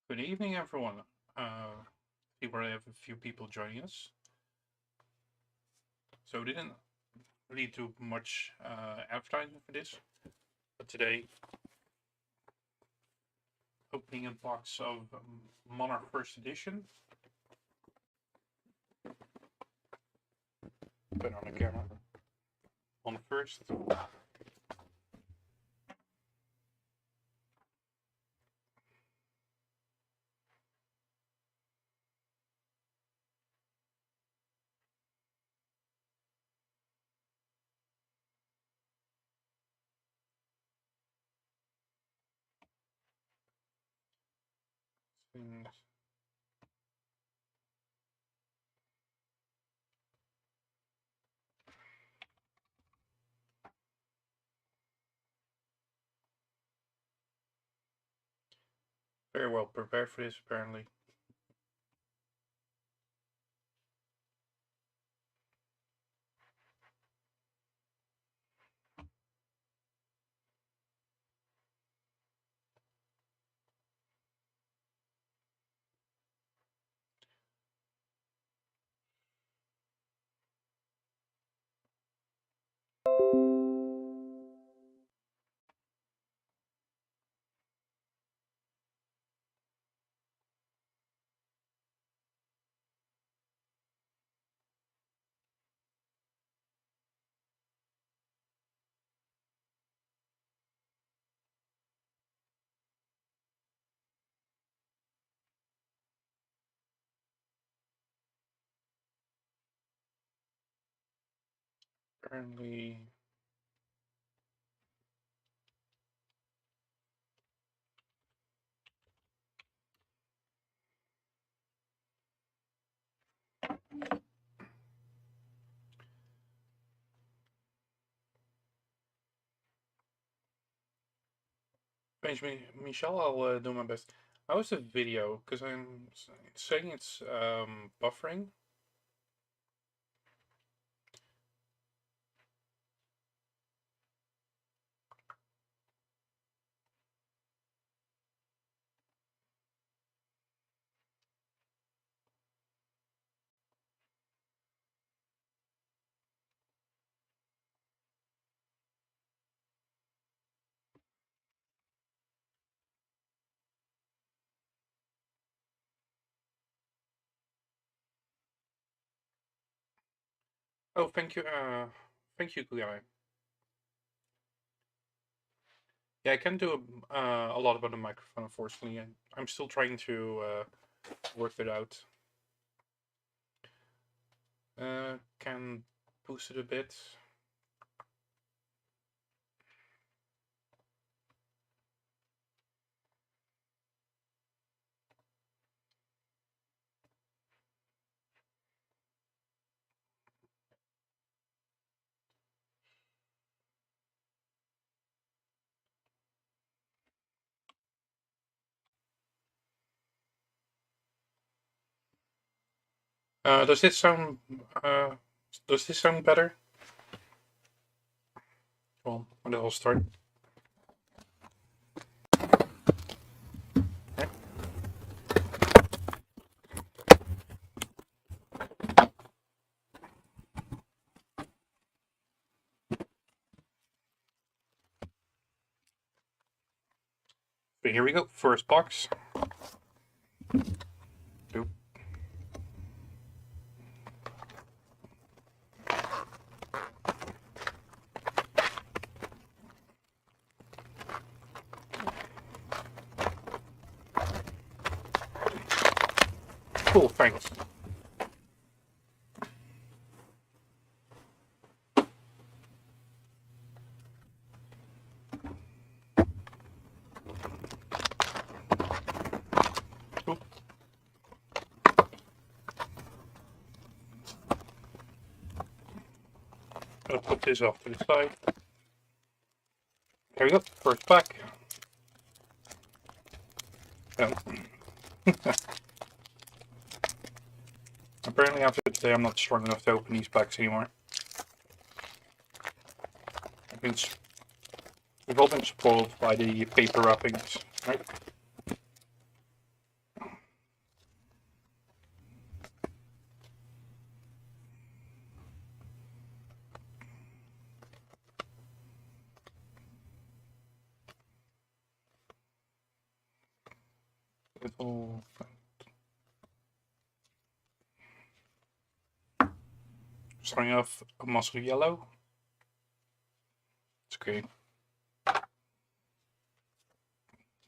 Good evening, everyone. Here I have a few people joining us. So we didn't really do much advertising for this, but today, opening a box of Monarch First Edition. Put on the camera. On first. Things. Very well prepared for this, apparently. Apparently. Benjamin, Michelle, I'll do my best. How's the video? Because I'm saying it's buffering. Oh, thank you, Guy. Yeah, I can't do a lot about the microphone, unfortunately, and I'm still trying to work it out. Can boost it a bit. Does this sound? Uh, does this sound better? Well, I'll start. Okay. So here we go. First box. Two. Cool. Thanks. Cool. I'll put this off to the side. Here we go. First pack. Oh. Apparently, after today, I'm not strong enough to open these packs anymore. We've all been spoiled by the paper wrappings, right? Oh, starting off a muscle yellow. It's okay.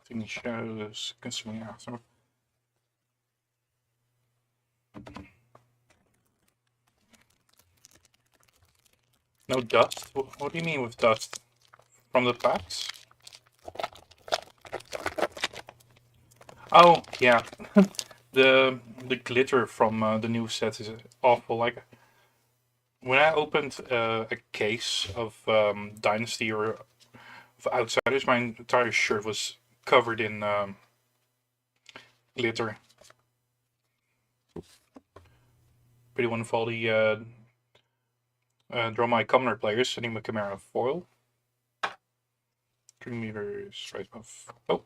Finish shadows consuming after. No dust? What do you mean with dust? From the packs? Oh, yeah. the glitter from the new set is awful. Like, when I opened a case of Dynasty or of Outsiders, my entire shirt was covered in glitter. Pretty one of all the Draw My Commoner players, setting my Chimera foil. 3 meters right above. Oh!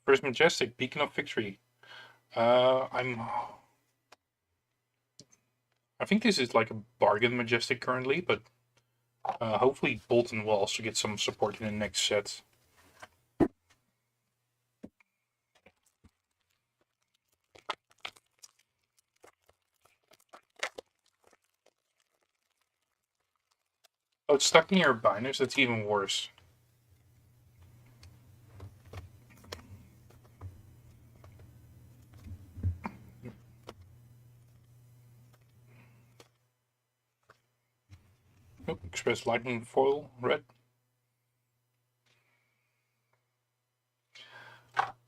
First Majestic, Beacon of Victory. I think this is like a bargain Majestic currently, but hopefully Bolton will also get some support in the next set. Oh, it's stuck in your binders? That's even worse. Oh, Express Lightning foil, red.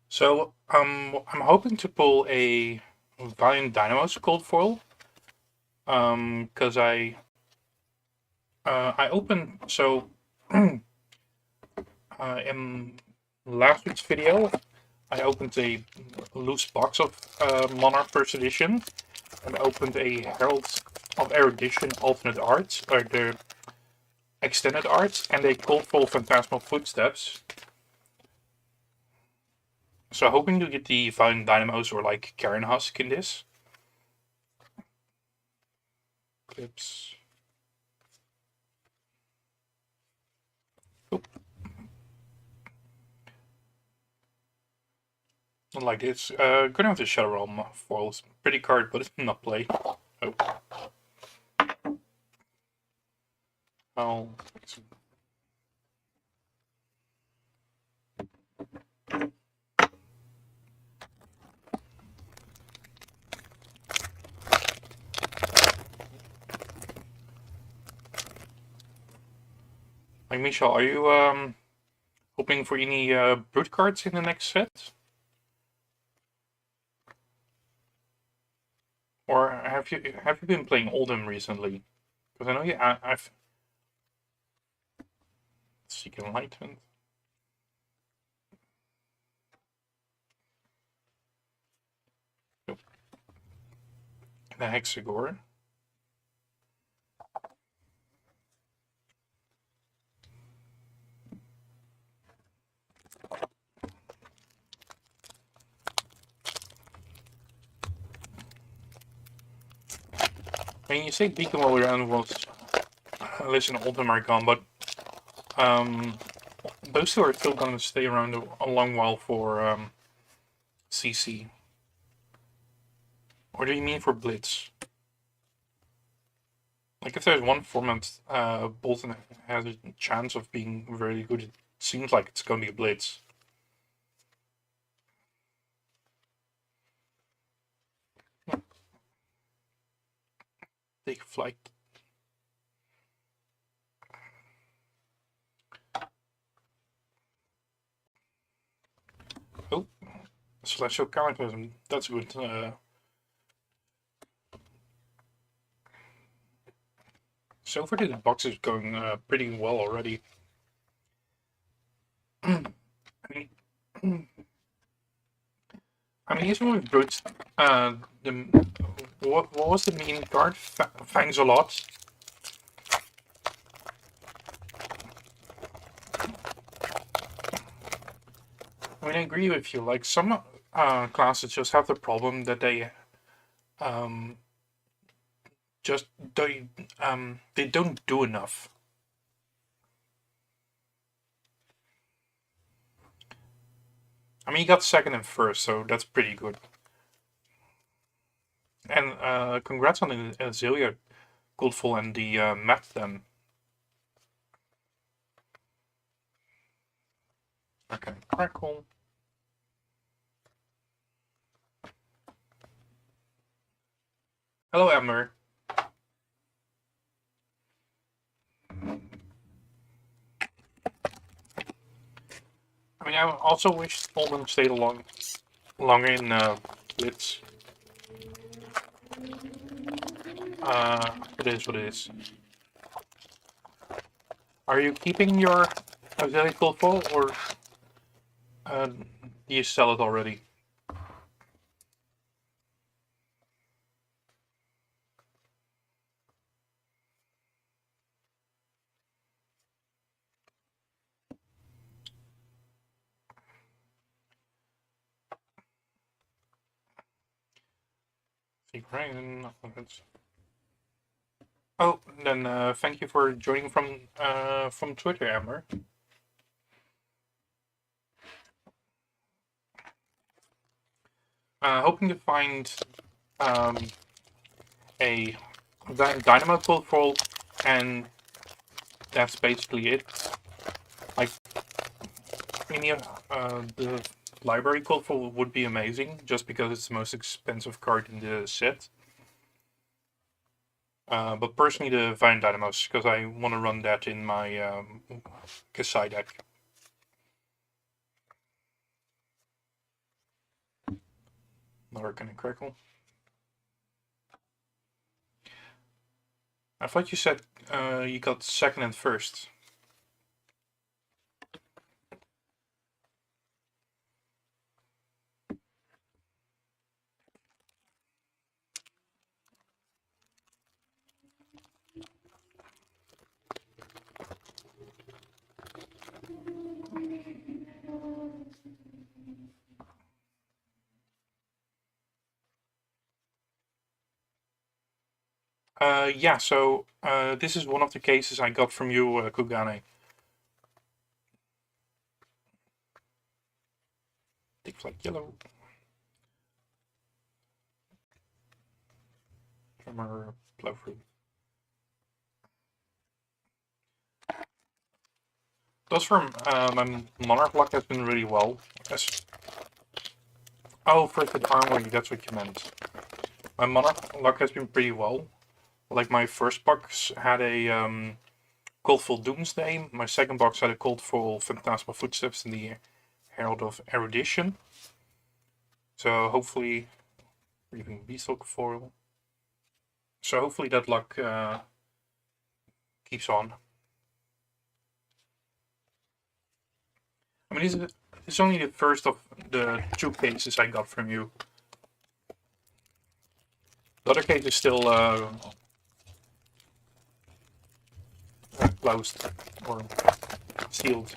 So, I'm hoping to pull a Valiant Dynamos gold foil. Because I opened, so in last week's video, I opened a loose box of Monarch First Edition, and opened a Herald of Erudition alternate art, or the extended art, and a gold foil Phantasmal Footsteps. So hoping to get the Valiant Dynamos or like Karen Husk in this. Clips. Oh. Like this. Gonna have the Shadow Realm foils. Pretty card, but it's not play. Oh. I'll like Michelle, are you hoping for any brute cards in the next set? Or have you been playing Oldham recently? Because I know I've Seek Enlightenment. Nope. The Hexagore. I mean, you say Beacon while we're on was listen, Oldham are gone, but those two are still going to stay around a long while for CC. Or do you mean for Blitz? Like, if there's one format Bolton has a chance of being very good, it seems like it's going to be a Blitz. Take flight. Oh, Celestial Cataclysm. That's good. So far, the box is going pretty well already. I mean, even with brutes, what was the main card? Fangs a lot. I mean, I agree with you. Like, some classes just have the problem that they just they don't do enough. I mean, you got second and first, so that's pretty good. And congrats on the Azalea Goldfall and the map then. Okay, crackle. Hello, Emmer. I mean, I also wish all of them stayed longer in Blitz. It is what it is. Are you keeping your Azalea Goldfall, or do you sell it already? Oh, then thank you for joining from Twitter, Amber. Hoping to find a Dynamo Goldfall, and that's basically it. Like, the library Goldfall would be amazing, just because it's the most expensive card in the set. But personally, the Vine Dynamos, because I want to run that in my Kasai deck. Monarch and Crackle. I thought you said you got second and first. Yeah, so this is one of the cases I got from you, Kugane. Thick like yellow. Drummer, Plowfruit. Those from my Monarch luck has been really well. Oh, first with armory, that's what you meant. My Monarch luck has been pretty well. Like, my first box had a Coldful Doomsday. My second box had a Coldful Phantasmal Footsteps in the Herald of Erudition. So hopefully, even Beastalk Foil. So hopefully that luck keeps on. I mean, it's only the first of the two cases I got from you. The other case is still closed or sealed.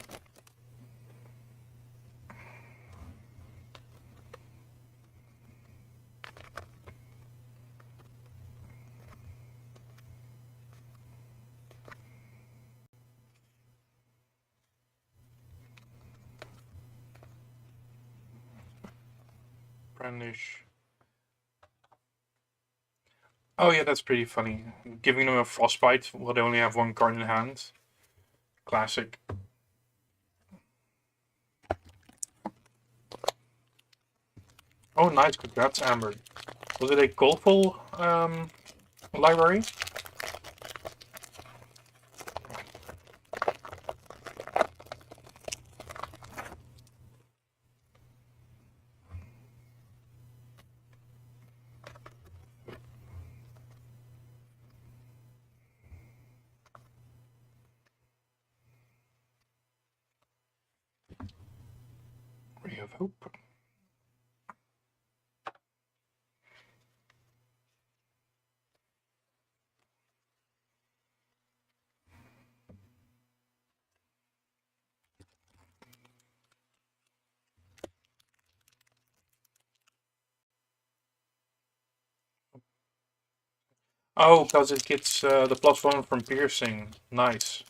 Brandish. Oh yeah, that's pretty funny. Giving them a frostbite while they only have one card in hand. Classic. Oh, nice. Congrats, Amber. Was it a Coldful library? Ray of Hope. Oh, because it gets the +1 from piercing. Nice.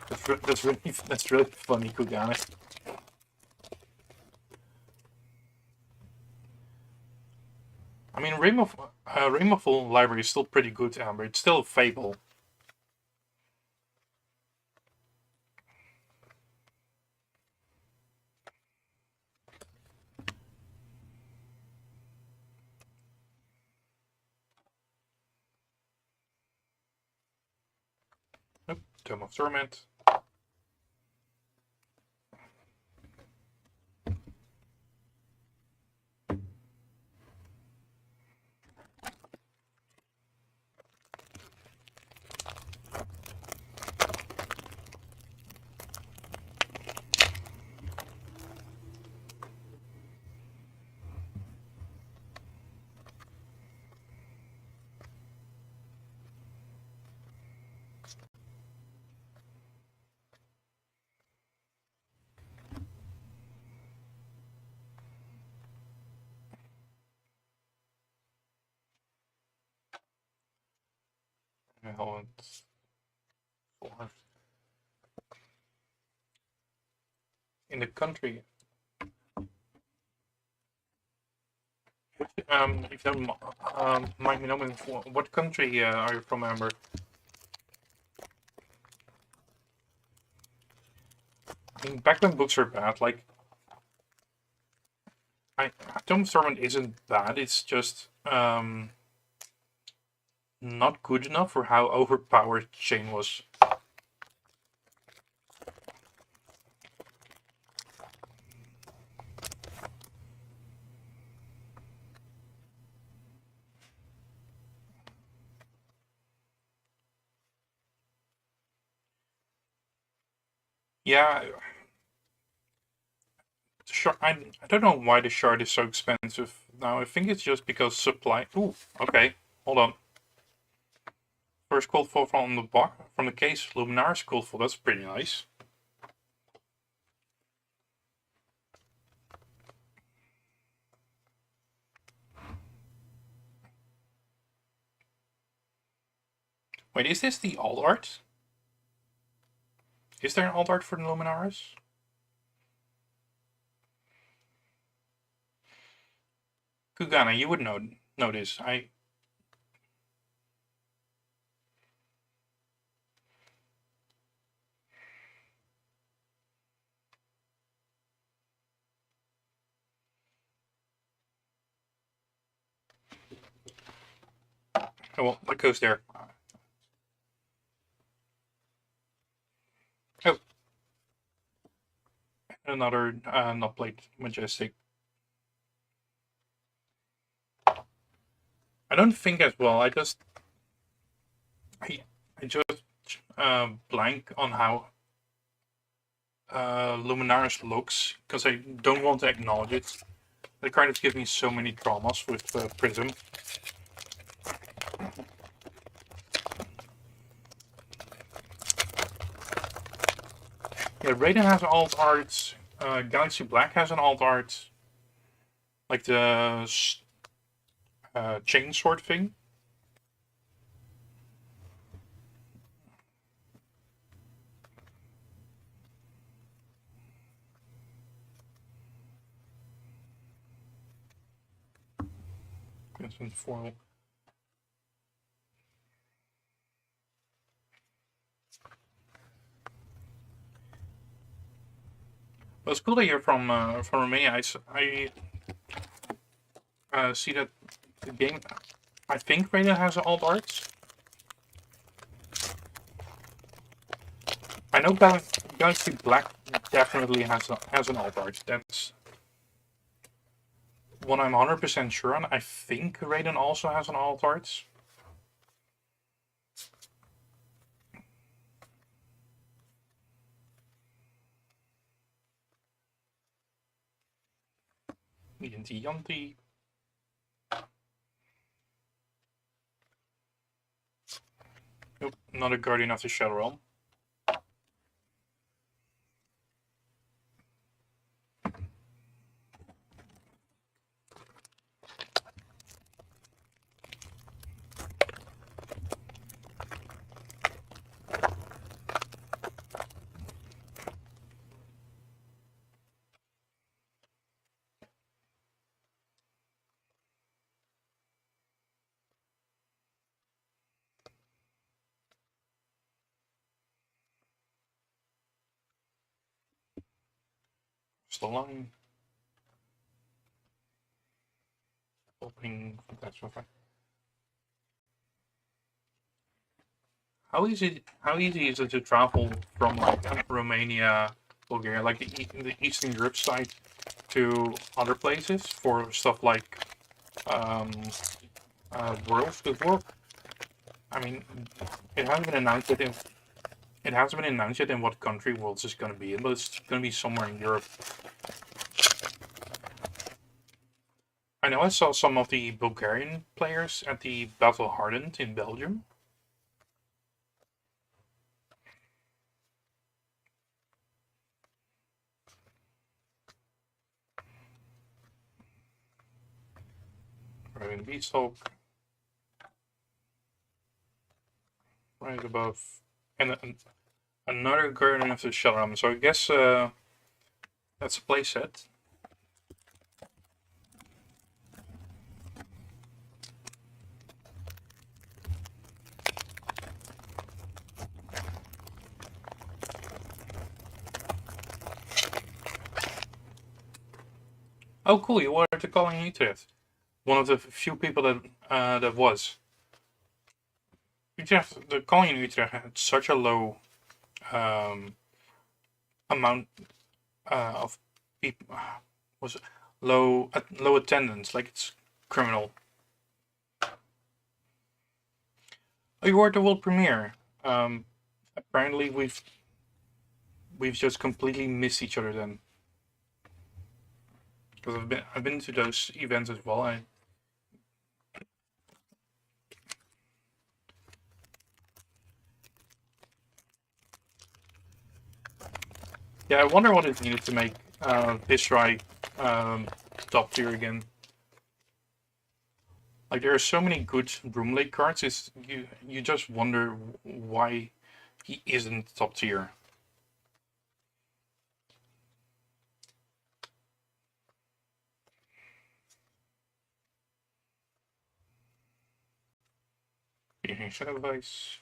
That's really funny, Kugane. I mean, Rainbow library is still pretty good, Amber. It's still a Fable. Nope, Tome of Torment. In the country. If you don't mind me knowing, what country are you from, Amber? I mean, back when books were bad, like, Tome of Torment isn't bad. It's just not good enough for how overpowered Chain was. Yeah, I don't know why the shard is so expensive now. I think it's just because supply. Ooh, okay, hold on. First cold fall from the box, from the case. Luminar's cold fall. That's pretty nice. Wait, is this the alt art? Is there an alt art for the Luminaris? Kugana, you would know this. Oh, well, that goes there. Oh, another not played Majestic. I don't think as well. I just blank on how Luminaris looks because I don't want to acknowledge it. They kind of give me so many traumas with Prism. Yeah, Raiden has an alt art. Galaxy Black has an alt art. Like the chain sword thing. It's in foil. Well, it's cool that you're from Romania. I see that the game. I think Raiden has an alt art. I know Galaxy Black definitely has an alt art. That's one I'm 100% sure on. I think Raiden also has an alt art. Yanti Yanti. Nope, not a Guardian of the Shadow Realm. the line. Opening that's okay. How easy is it to travel from like Romania, Bulgaria, like the Eastern Europe side, to other places for stuff like um, Worlds with work? I mean, it hasn't been announced yet. It hasn't been announced yet in what country Worlds is going to be in, but it's going to be somewhere in Europe. I know I saw some of the Bulgarian players at the Battle Hardened in Belgium. Driving Beasthawk. Right above. And another Guardian of the Shellram. So I guess that's a playset. Oh, cool! You were at the Calling Utrecht. One of the few people that was. Utrecht, the Calling Utrecht had such a low amount of people. Was low attendance, like it's criminal. Oh, you were at the world premiere. Apparently we've just completely missed each other then. Because I've been to those events as well. Yeah, I wonder what is needed to make Viscerai top tier again. Like there are so many good Room Lake cards. It's you just wonder why he isn't top tier. Shadow Vice.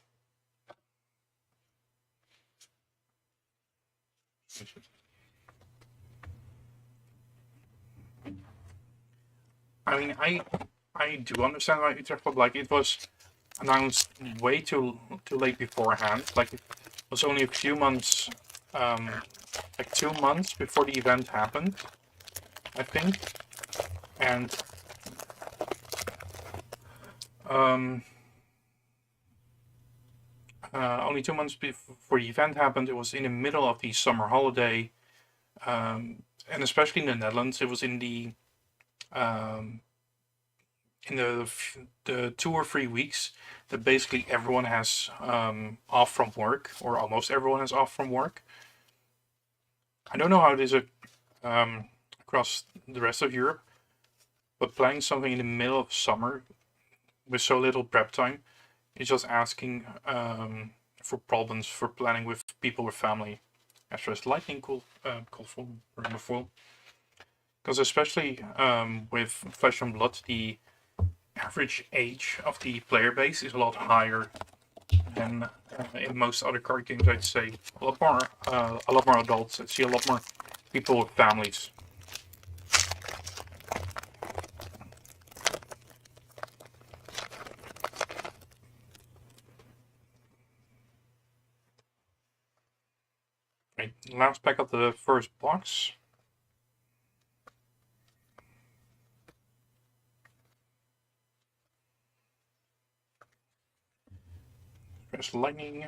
I mean, I do understand why Utrecht, but like it was announced way too late beforehand. Like it was only a few months, like 2 months before the event happened, I think, and only 2 months before the event happened. It was in the middle of the summer holiday, and especially in the Netherlands, it was in the the 2 or 3 weeks that basically everyone has off from work, or almost everyone has off from work. I don't know how it is across the rest of Europe, but playing something in the middle of summer with so little prep time is just asking for problems for planning with people with family. Asterisk lightning cool full remember full. Because especially with Flesh and Blood, the average age of the player base is a lot higher than in most other card games. I'd say a lot more adults. I see a lot more people with families. Right, last pack of the first box. Press lightning.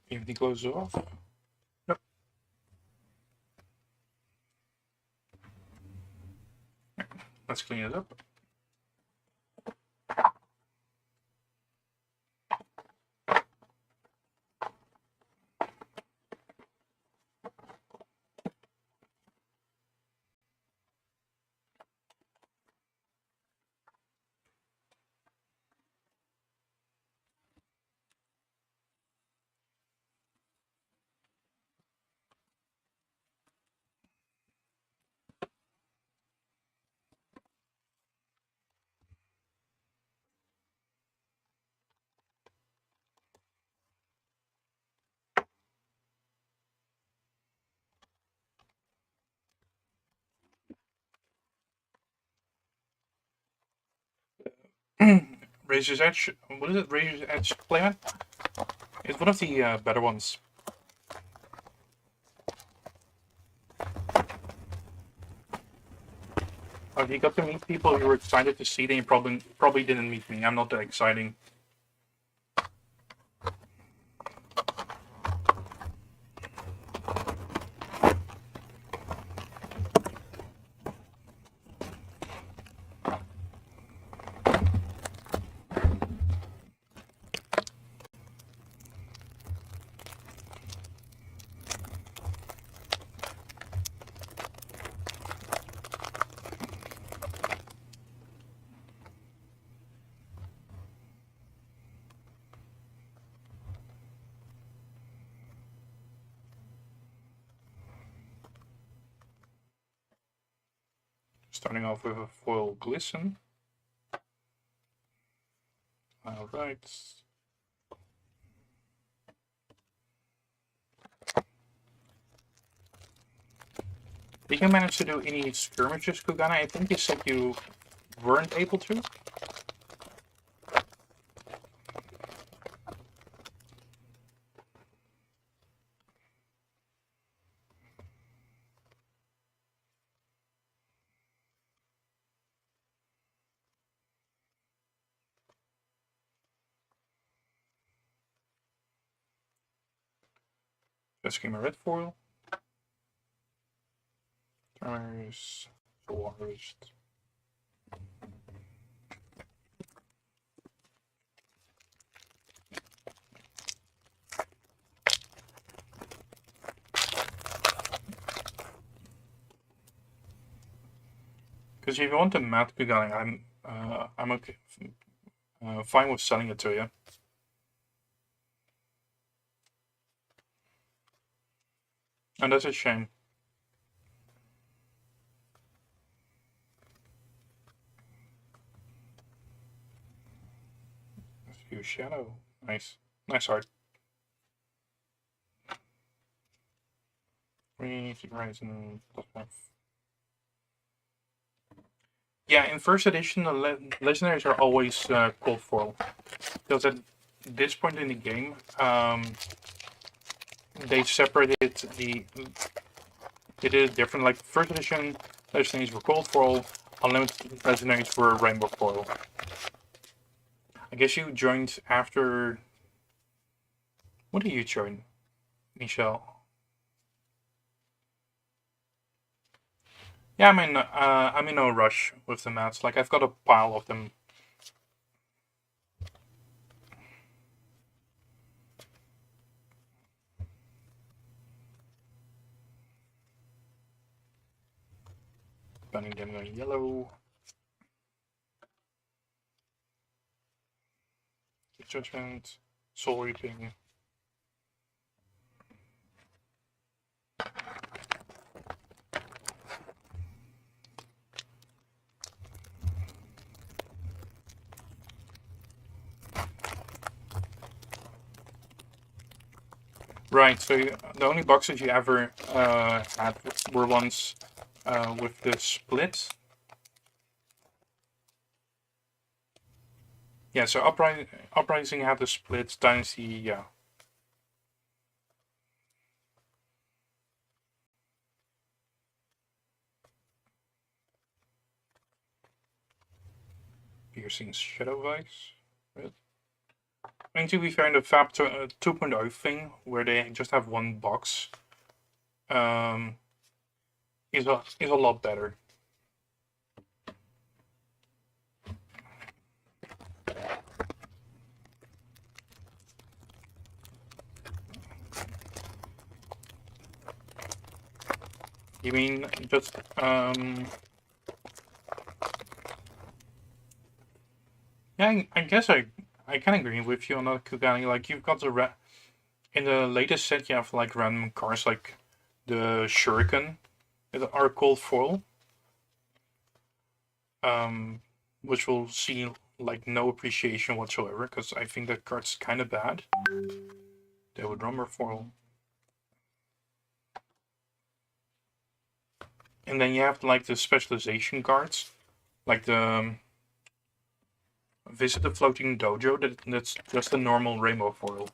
Everything closes off. Nope. Let's clean it up. Razor's Edge. What is it? Razor's Edge playmat? It's one of the better ones. If you got to meet people you were excited to see, then you probably didn't meet me. I'm not that exciting. Starting off with a foil glisten. Alright. Did you manage to do any skirmishes, Kugana? I think you said you weren't able to. Just give me a red foil. There's forest. Because if you want the matte Kugana, I'm okay, fine with selling it to you. And that's a shame. Use shadow. Nice. Nice art. Horizon. Yeah, in first edition, the legendaries are always cold foil. Because at this point in the game, they separated the. They did it different. Like first edition, legendaries were cold foil, unlimited legendaries were rainbow foil. I guess you joined after. What did you join, Michelle? Yeah, I'm in no rush with the mats. Like I've got a pile of them. Burning them going yellow. Judgment, Soul Reaping. Right, so the only boxes you ever had were ones with the split. Yeah, so Uprising had the split, Dynasty, yeah. Piercing Shadow Vice. Right. I mean, to be fair, in the Fab 2.0 thing, where they just have one box, is a lot better. You mean just yeah, I guess I can agree with you on that, Kugani. Like you've got the in the latest set, you have like random cards like the Shuriken that are cold foil, which will see like no appreciation whatsoever because I think that card's kind of bad. They would drummer foil. And then you have like the specialization cards, like the Visit the floating dojo. That's just a normal rainbow foil.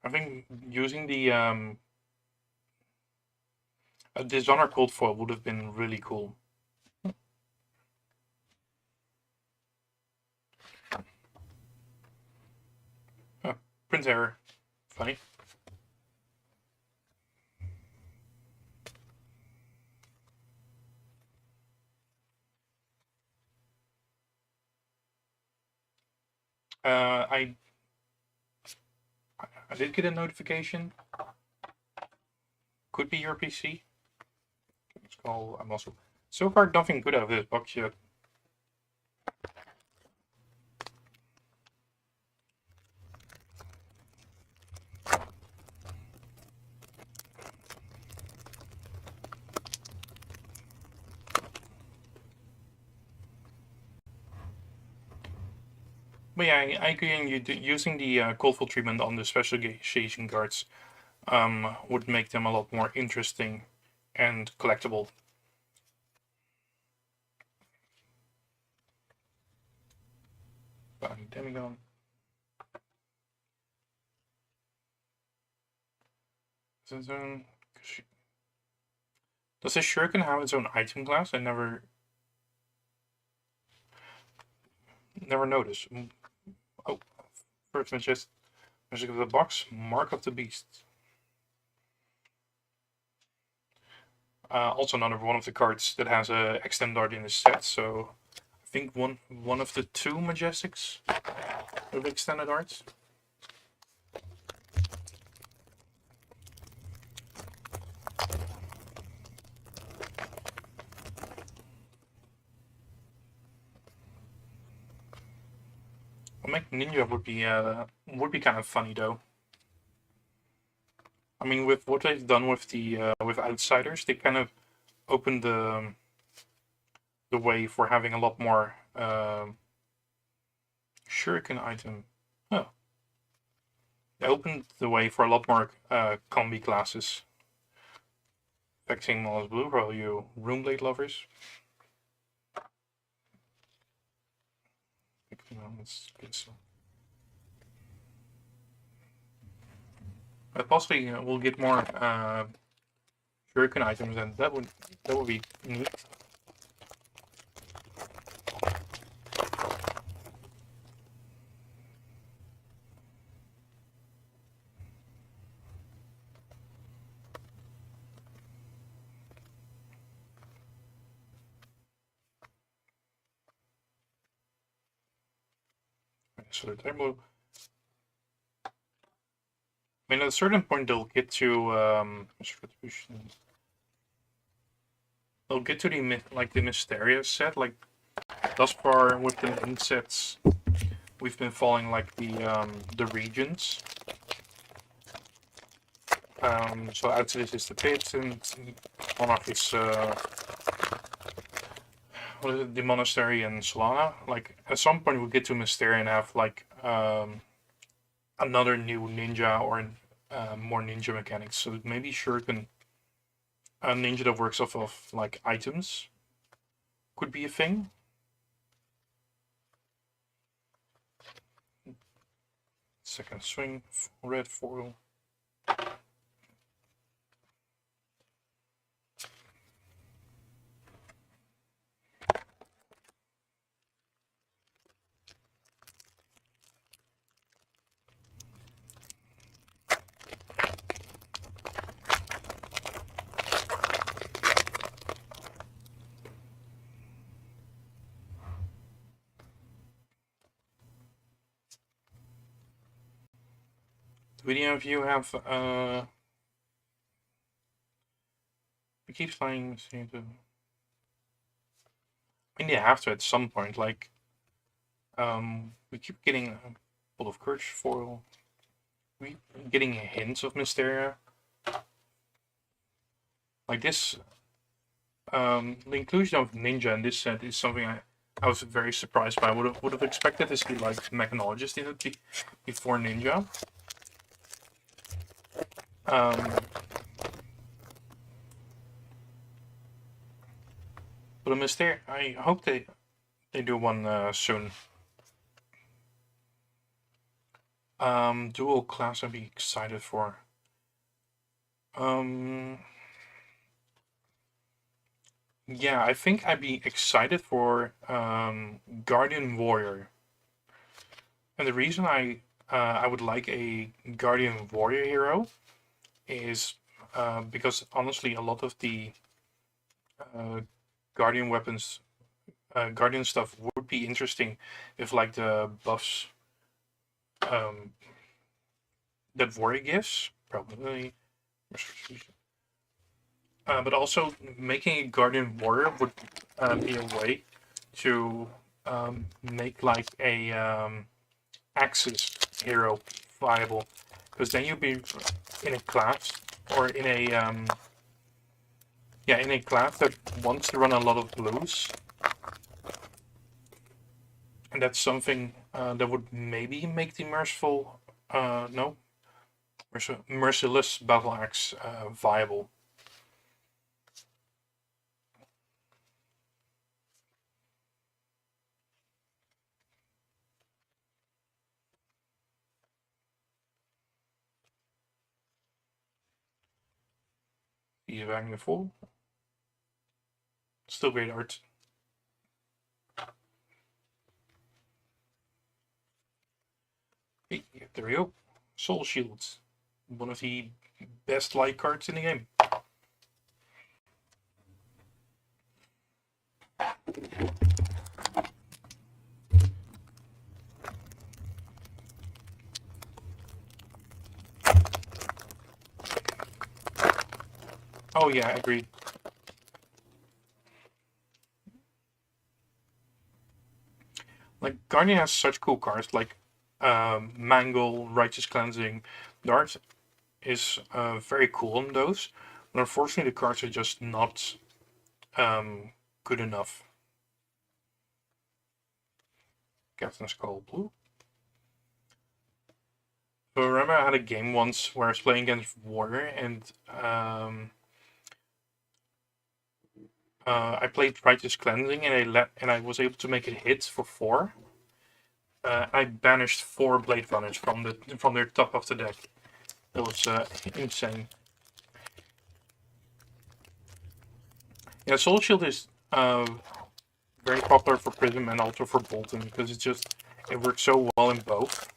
I think using the Dishonor Cold Foil would have been really cool. Print error. Funny. I did get a notification. Could be your PC. Let's call. I'm also so far nothing good out of this box yet. But yeah, I agree. Using the cold fill treatment on the specialization cards would make them a lot more interesting and collectible. Demigod. Does this shuriken have its own item class? I never noticed. Oh, first magic of the box, Mark of the Beast. Also another one of the cards that has a extend art in the set, so I think one of the two Majestics with extended arts. Make Ninja would be kind of funny though. I mean, with what they've done with the with Outsiders, they kind of opened the way for having a lot more shuriken item. Oh, they opened the way for a lot more combi classes. Affecting Moss Blue for all you Runeblade lovers. Possibly we'll get more shuriken items, and that would be neat. So the turbo. I mean, at a certain point, they'll get to they'll get to the Mysteria set. Like thus far with the main sets, we've been following like the regions. So Outside is the pit, and Monarch is what is it, the monastery and Solana. Like at some point we'll get to Mysteria and have like another new ninja or more ninja mechanics. So maybe Shuriken, a ninja that works off of like items, could be a thing. Second swing, red foil. Do any of you have we keep flying into. I mean, they have to at some point. Like, we keep getting a Bolt of Courage foil. We getting hints of Mysteria. Like this, the inclusion of Ninja in this set is something I was very surprised by. I would have expected to see like Mechanologist in it before Ninja. But a mistake. I hope they do one soon. Dual class I'd be excited for. Yeah, I think I'd be excited for Guardian Warrior. And the reason I would like a Guardian Warrior hero is because honestly a lot of the Guardian weapons, Guardian stuff would be interesting if like the buffs that Warrior gives, probably. But also making a Guardian Warrior would be a way to make like a Axis hero viable, because then you'd be in a class or in a in a class that wants to run a lot of blues, and that's something that would maybe make the merciless battle axe viable. Die waren weer vol. Still great art. Hey, there we go. Soul Shields. One of the best light cards in the game. Oh yeah, agreed. Like Guardian has such cool cards like Mangle, Righteous Cleansing. The art is very cool on those, but unfortunately the cards are just not good enough. Captain Skull Blue. So I remember I had a game once where I was playing against Warrior and I played Righteous Cleansing and I was able to make it hit for 4. I banished 4 Blade Runners from their top of the deck. That was insane. Yeah, Soul Shield is very popular for Prism and also for Bolton because it works so well in both.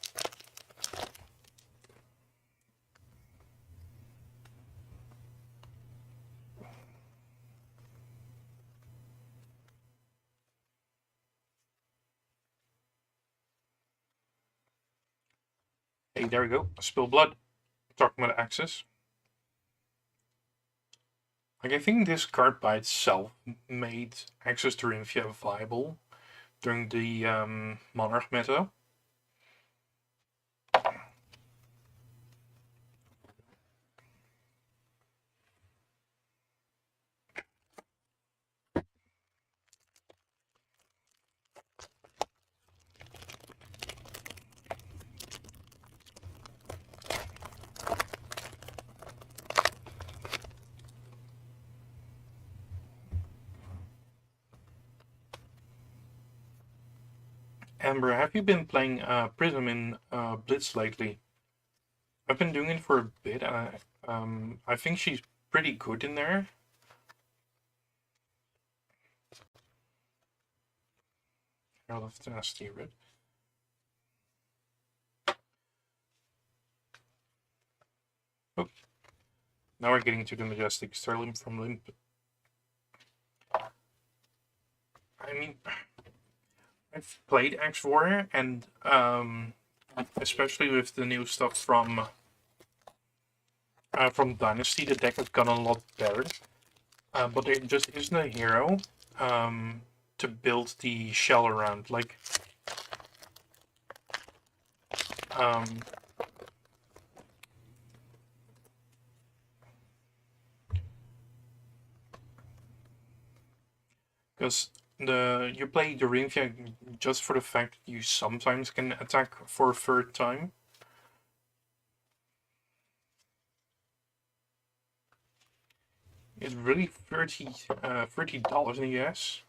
Hey, there we go. Spill Blood. Talking about Axis. Like, I think this card by itself made Access to Rinfia viable during the Monarch meta. Amber, have you been playing Prism in Blitz lately? I've been doing it for a bit, and I think she's pretty good in there. Herald of Tenacity Red. Oh, now we're getting to the Majestic Sterling from Limp. I mean, I've played Axe Warrior, and especially with the new stuff from Dynasty, the deck has gotten a lot better. But there just isn't a hero to build the shell around. Like, because you play the Rinfia just for the fact that you sometimes can attack for a third time. It's really $30 in the US.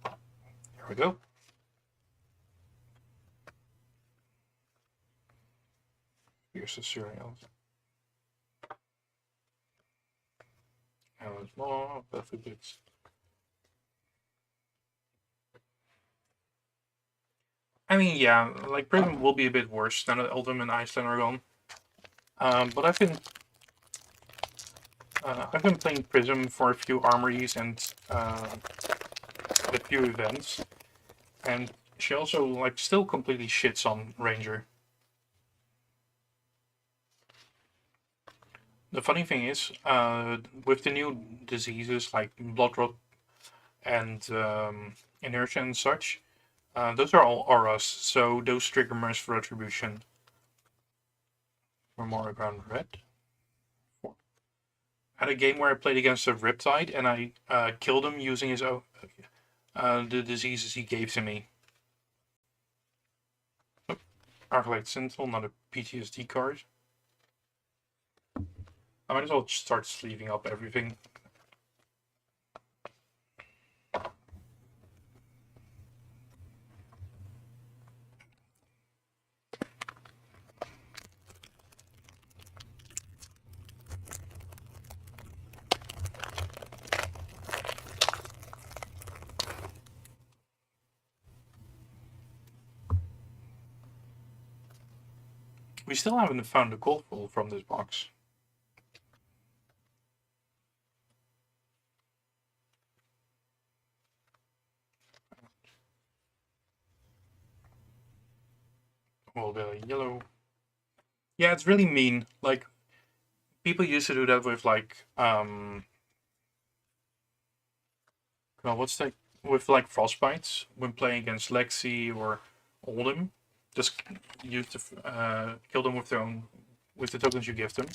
There we go. Here's the cereals. And there's more perfect bits. I mean, yeah, like Prism will be a bit worse than Oldham and Iceland are gone. But I've been playing Prism for a few armories and a few events, and she also like still completely shits on Ranger. The funny thing is, with the new diseases like blood rot and inertia and such, those are all auras, so those trigger Merciful Retribution. For more ground red. I had a game where I played against a Riptide and I killed him using his own the diseases he gave to me. Oh, Arclight Sentinel, not a PTSD card. I might as well start sleeving up everything. We still haven't found the gold roll from this box. Well, the yellow. Yeah, it's really mean. Like, people used to do that with like well, what's that? With like frostbites when playing against Lexi or Oldham. Just use the kill them with their own with the tokens you give them.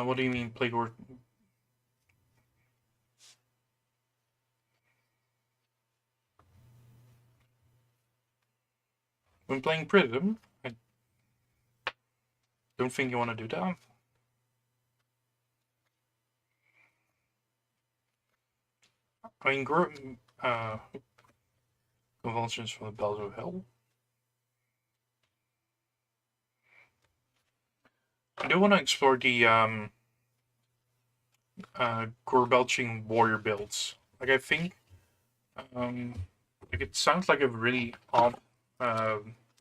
What do you mean, play or? When playing Prism, I don't think you want to do that. I mean, Convulsions from the Bells of Hell. I do want to explore the gore-belching warrior builds. Like, I think like it sounds like a really odd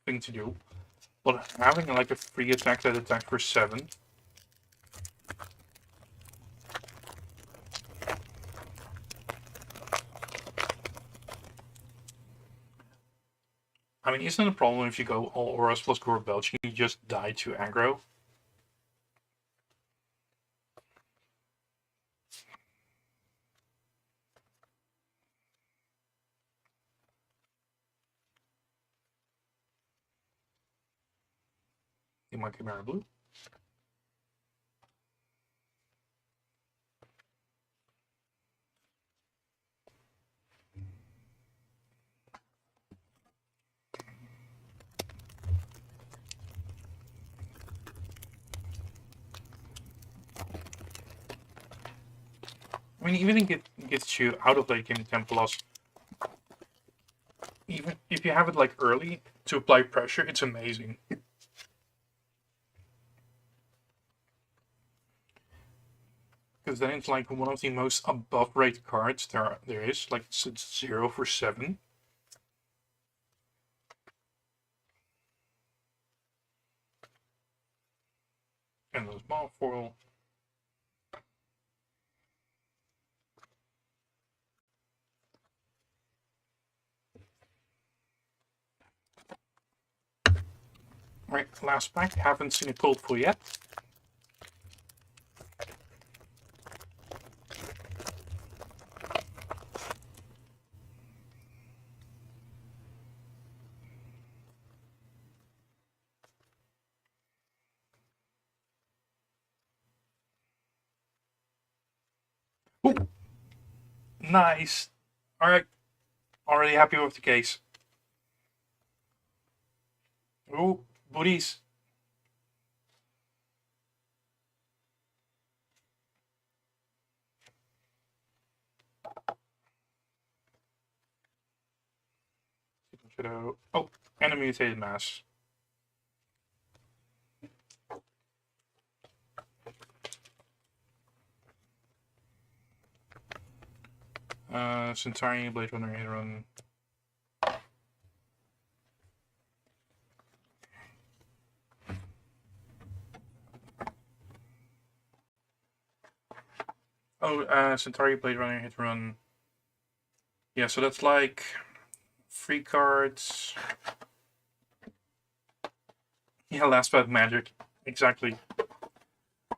thing to do, but having like a free attack that attacks for 7. I mean, isn't it a problem if you go all auras plus gore belching, you just die to aggro? The Monkey Mirror Blue. I mean, even if it gets you out of late game 10 plus, even if you have it like early to apply pressure, it's amazing. Because then it's like one of the most above rate cards there is. Like it's 0 for 7. And the small foil. Right, last pack. Haven't seen a cold foil yet. Ooh, nice. Alright, already happy with the case. Ooh, booties. Oh, and a mutated mass. Centauri, Blade Runner, Run. Oh, Centauri, Blade Runner, Hit Run. Yeah, so that's like 3 cards. Yeah, last but magic. Exactly.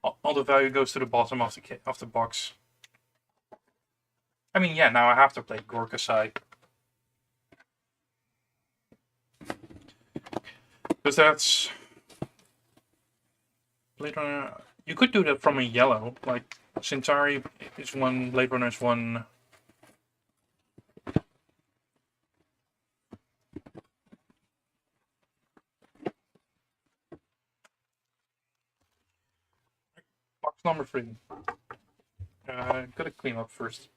All the value goes to the bottom of the box. I mean, yeah, now I have to play Gorkasai. Because that's... Blade Runner... You could do that from a yellow. Like, Centauri is one, Blade Runner is one... Box number 3. Gotta clean up first.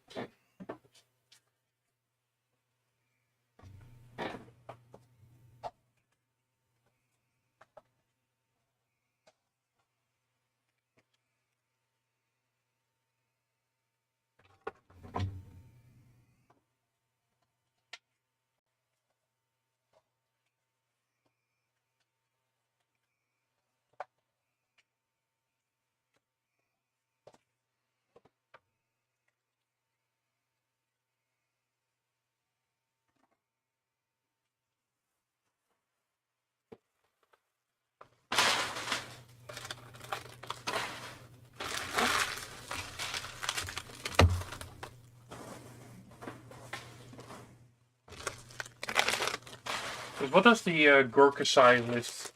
What does the Gorkasai list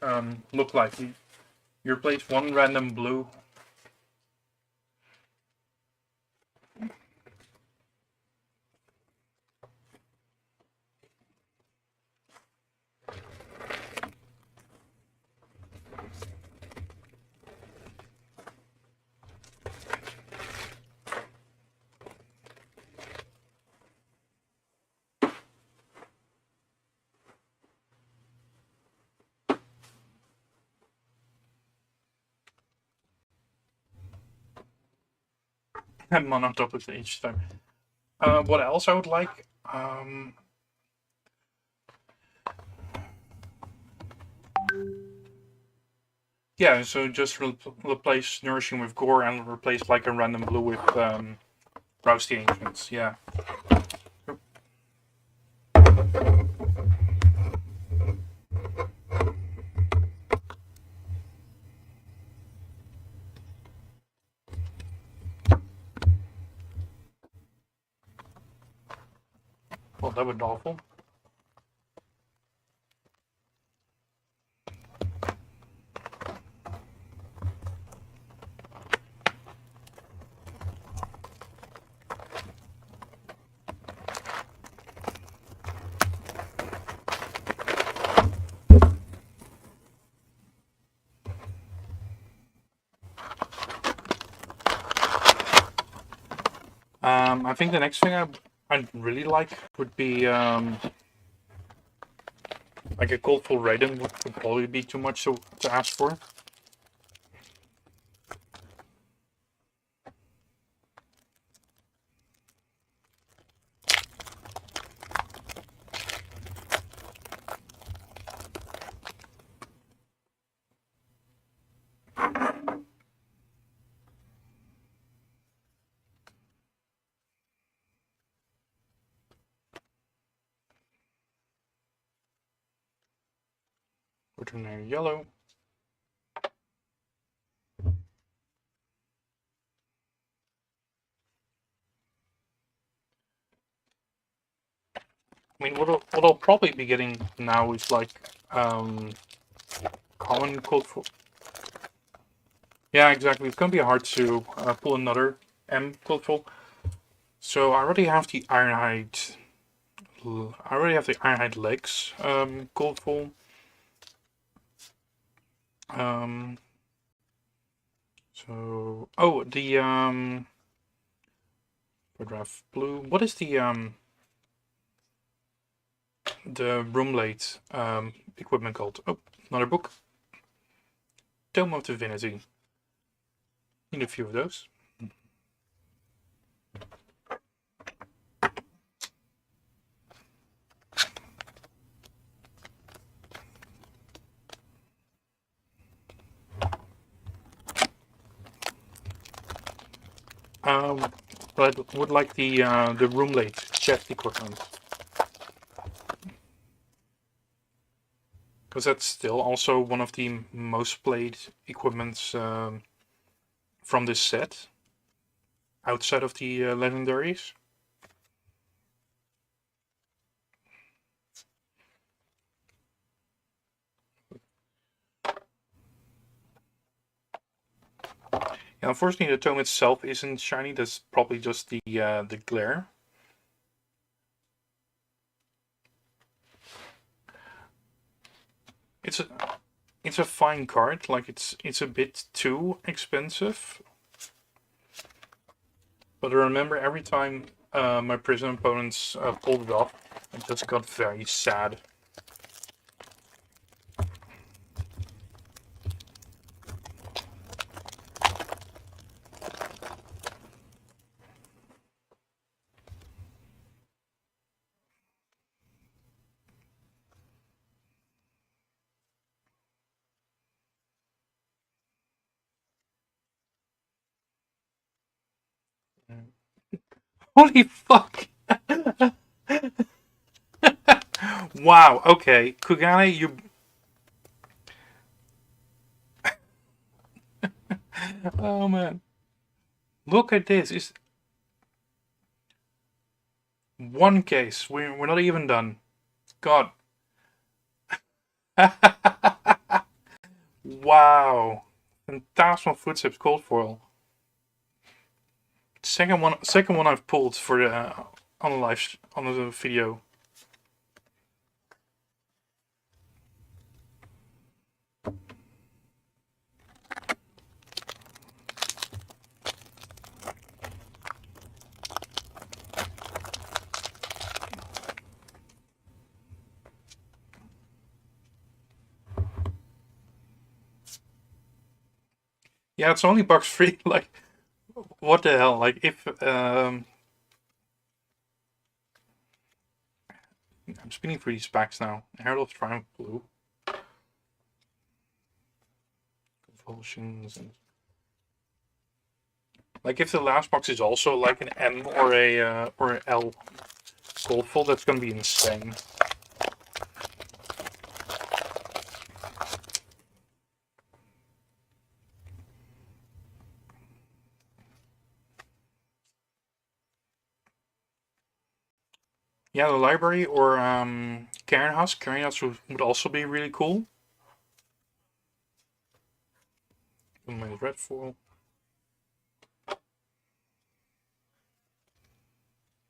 look like? You replace one random blue. And one on top of each time. What else I would like? Yeah, so just replace Nourishing with Gore and replace like a random blue with Rouse the Ancients. Yeah. Well, that would be awful. I think the next thing I'd really like would be like a Coldful Raiden would probably be too much to ask for. Ordinary yellow. I mean, what I'll probably be getting now is like common Coldful. Yeah, exactly. It's gonna be hard to pull another M Coldful. So I already have the Ironhide. I already have the Ironhide legs colorful. So the draft blue. What is the roomlate equipment called? Oh, another book. Tome of Divinity. Need a few of those. But I would like the roomlate chest equipment, because that's still also one of the most played equipments from this set, outside of the legendaries. Yeah, unfortunately, the tome itself isn't shiny. That's probably just the glare. It's a fine card. Like it's a bit too expensive. But I remember every time my prison opponents pulled it off, I just got very sad. Holy fuck! Wow, okay. Kugane, you... Oh man. Look at this. It's one case. We're not even done. God. Wow. Phantasmal Footsteps Cold Foil. Second one I've pulled for the on the video. Yeah, it's only box free. Like, what the hell? Like, if I'm spinning for these packs now. Herald of Triumph Blue, Convulsions, and like if the last box is also like an M or a L gold fold, that's gonna be insane. Yeah, the library or Karen House. Karen House would also be really cool. My red foil.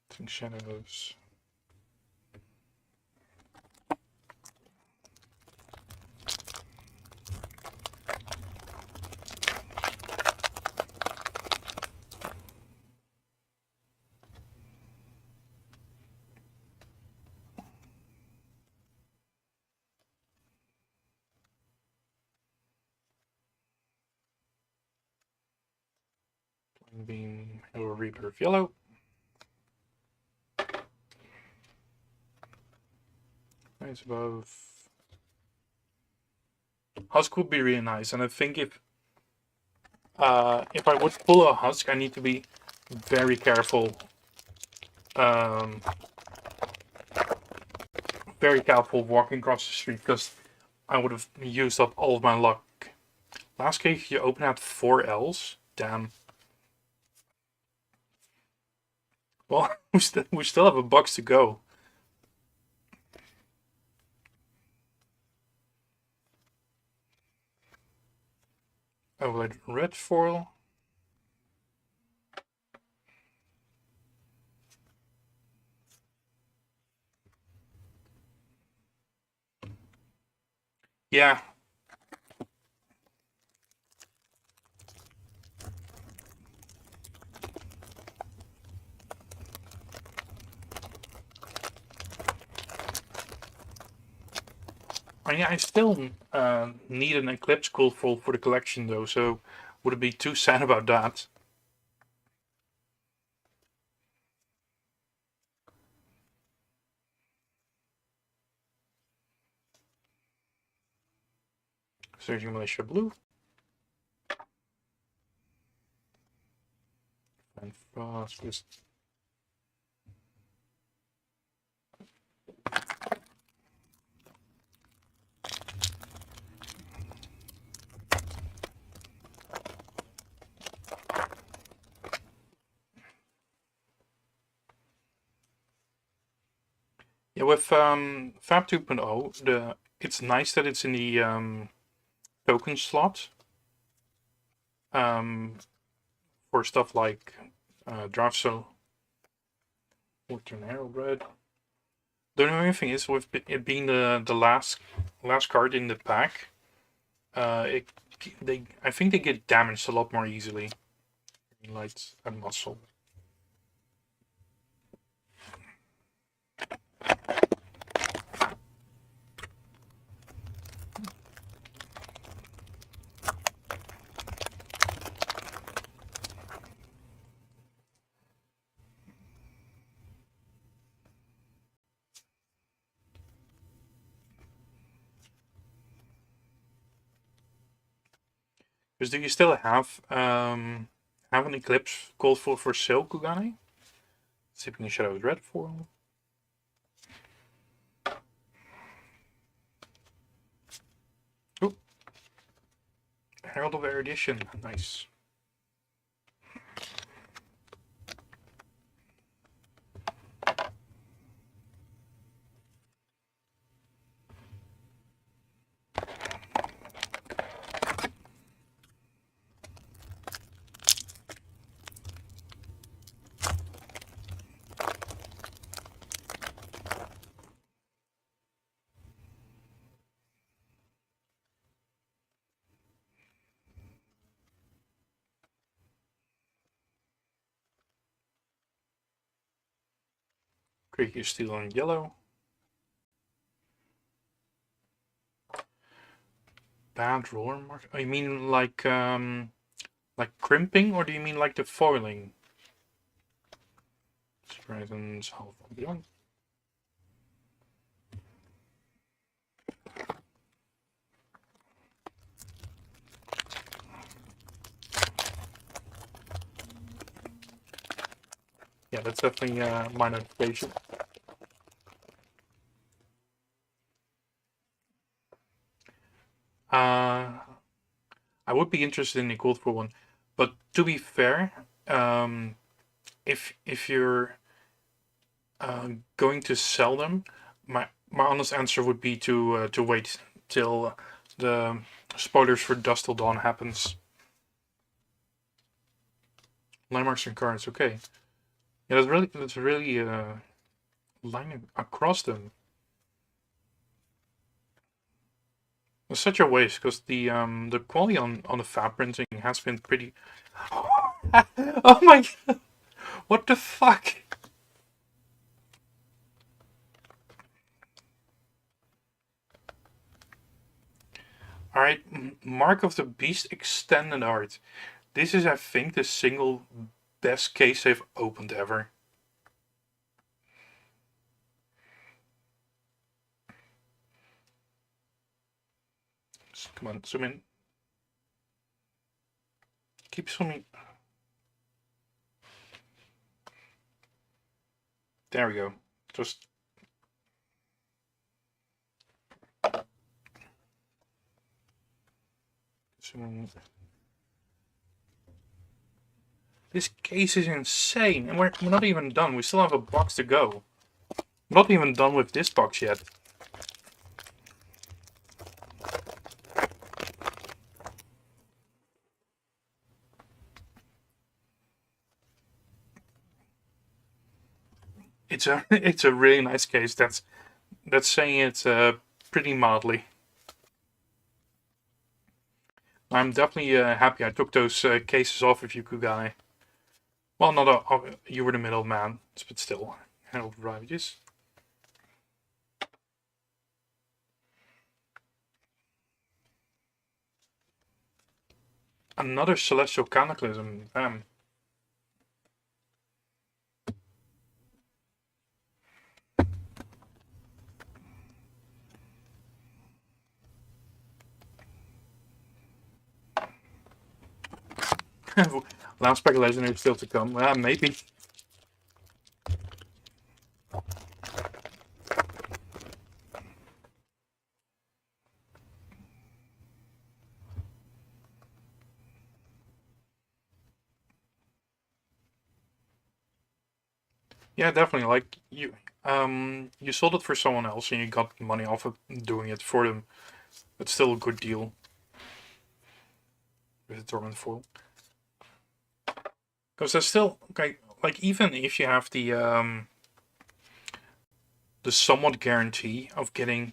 Think shadows. Beam or Rebirth Yellow. Nice above. Husk would be really nice, and I think if I would pull a Husk, I need to be very careful. Very careful walking across the street because I would have used up all of my luck. Last case, you open at 4 L's. Damn. Well, we still have a box to go. Oh, red foil. Yeah. I still need an Eclipse Coolful for the collection though, so would it be too sad about that? Surging Militia Blue. And fast. Yeah, with Fab 2.0, it's nice that it's in the token slot for stuff like Draft So. Fortune Herald Red. The only thing is, with it being the last card in the pack, I think they get damaged a lot more easily. Light and Muscle. Because do you still have an Eclipse called for sale, Kugane? Sipping Shadows Red for. Oh, Herald of Erudition, nice. Creature Steel on yellow. Bad roller mark. Oh, you mean like crimping, or do you mean like the foiling? Horizons half beyond. Yeah, that's definitely my notification. I would be interested in the gold for one, but to be fair, if you're going to sell them, my honest answer would be to wait till the spoilers for Dust Till Dawn happens. Landmarks and cards, okay. Yeah, that's really lining across them. It's such a waste because the quality on the fab printing has been pretty. Oh my god! What the fuck? Alright, Mark of the Beast Extended Art. This is, I think, the single best case I've opened ever. Come on, zoom in. Keep zooming. There we go. Just. Zoom. This case is insane, and we're not even done. We still have a box to go. Not even done with this box yet. It's a really nice case. That's saying it pretty mildly. I'm definitely happy I took those cases off of you, guy. Well, not you were the middleman, but still, handled the ravages. Another celestial cataclysm. Damn. Last pack legendary still to come. Maybe. Yeah, definitely. Like you sold it for someone else and you got money off of doing it for them. It's still a good deal with the Torment foil. Because there's still like even if you have the somewhat guarantee of getting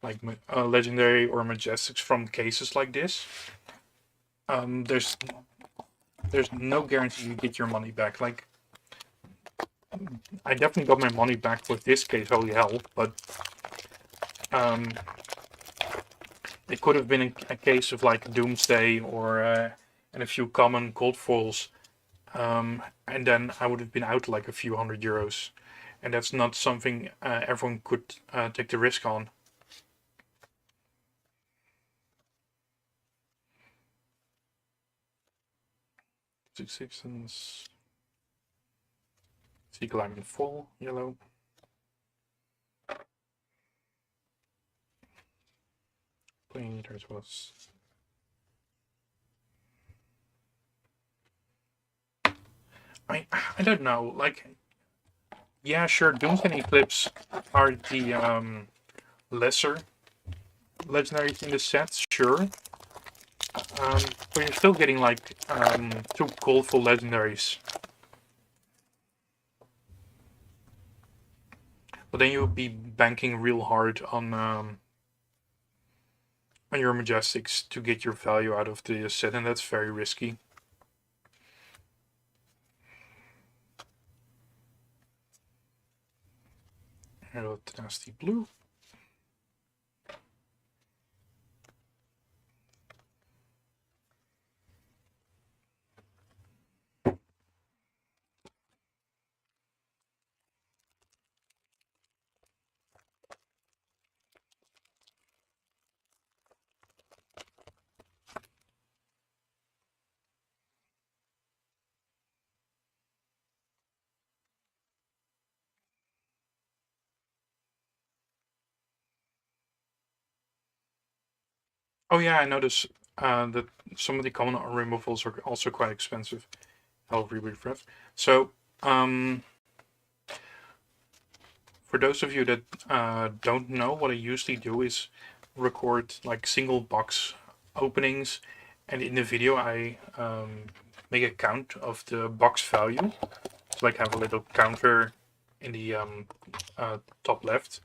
like legendary or majestics from cases like this, there's no guarantee you get your money back. Like I definitely got my money back with this case, holy hell, but it could have been a case of like Doomsday or and a few common gold foils, and then I would have been out like a few €100, and that's not something everyone could take the risk on. Six and Sea Climbing full yellow. Playing meters was. I don't know. Like, yeah, sure. Doomsday and Eclipse are the lesser legendaries in the set, sure. But you're still getting like two colorful legendaries. But then you'll be banking real hard on your Majestics to get your value out of the set, and that's very risky. Hello, Tenacity Blue. Oh yeah, I noticed that some of the common removals are also quite expensive. I'll refresh. So, for those of you that don't know, what I usually do is record like single box openings, and in the video I make a count of the box value. So like have a little counter in the top left